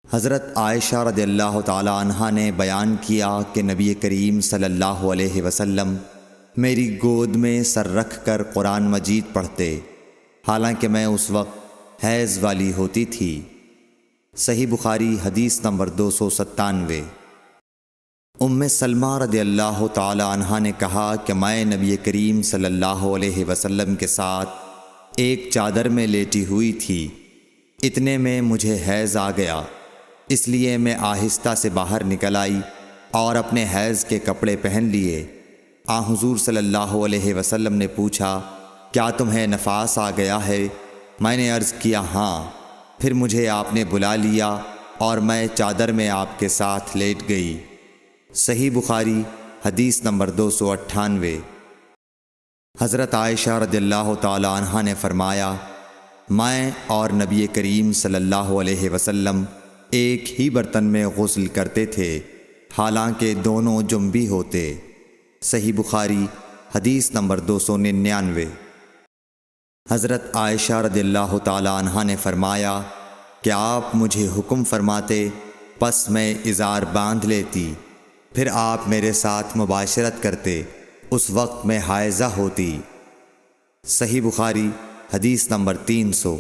حضرت عائشہ رضی اللہ تعالی عنہا نے بیان کیا کہ نبی کریم صلی اللہ علیہ وسلم میری گود میں سر رکھ کر قرآن مجید پڑھتے، حالانکہ میں اس وقت حیض والی ہوتی تھی۔ صحیح بخاری حدیث نمبر 297۔ ام سلمہ رضی اللہ تعالی عنہا نے کہا کہ میں نبی کریم صلی اللہ علیہ وسلم کے ساتھ ایک چادر میں لیٹی ہوئی تھی، اتنے میں مجھے حیض آ گیا، اس لیے میں آہستہ سے باہر نکل آئی اور اپنے حیض کے کپڑے پہن لیے۔ حضور صلی اللہ علیہ وسلم نے پوچھا کیا تمہیں نفاس آ گیا ہے؟ میں نے عرض کیا ہاں، پھر مجھے آپ نے بلا لیا اور میں چادر میں آپ کے ساتھ لیٹ گئی۔ صحیح بخاری حدیث نمبر 298۔ حضرت عائشہ رضی اللہ تعالی عنہا نے فرمایا میں اور نبی کریم صلی اللہ علیہ وسلم ایک ہی برتن میں غسل کرتے تھے حالانکہ دونوں جنبی ہوتے۔ صحیح بخاری حدیث نمبر 299۔ حضرت عائشہ رضی اللہ تعالی عنہا نے فرمایا کہ آپ مجھے حکم فرماتے، پس میں ازار باندھ لیتی، پھر آپ میرے ساتھ مباشرت کرتے، اس وقت میں حائضہ ہوتی۔ صحیح بخاری حدیث نمبر 300۔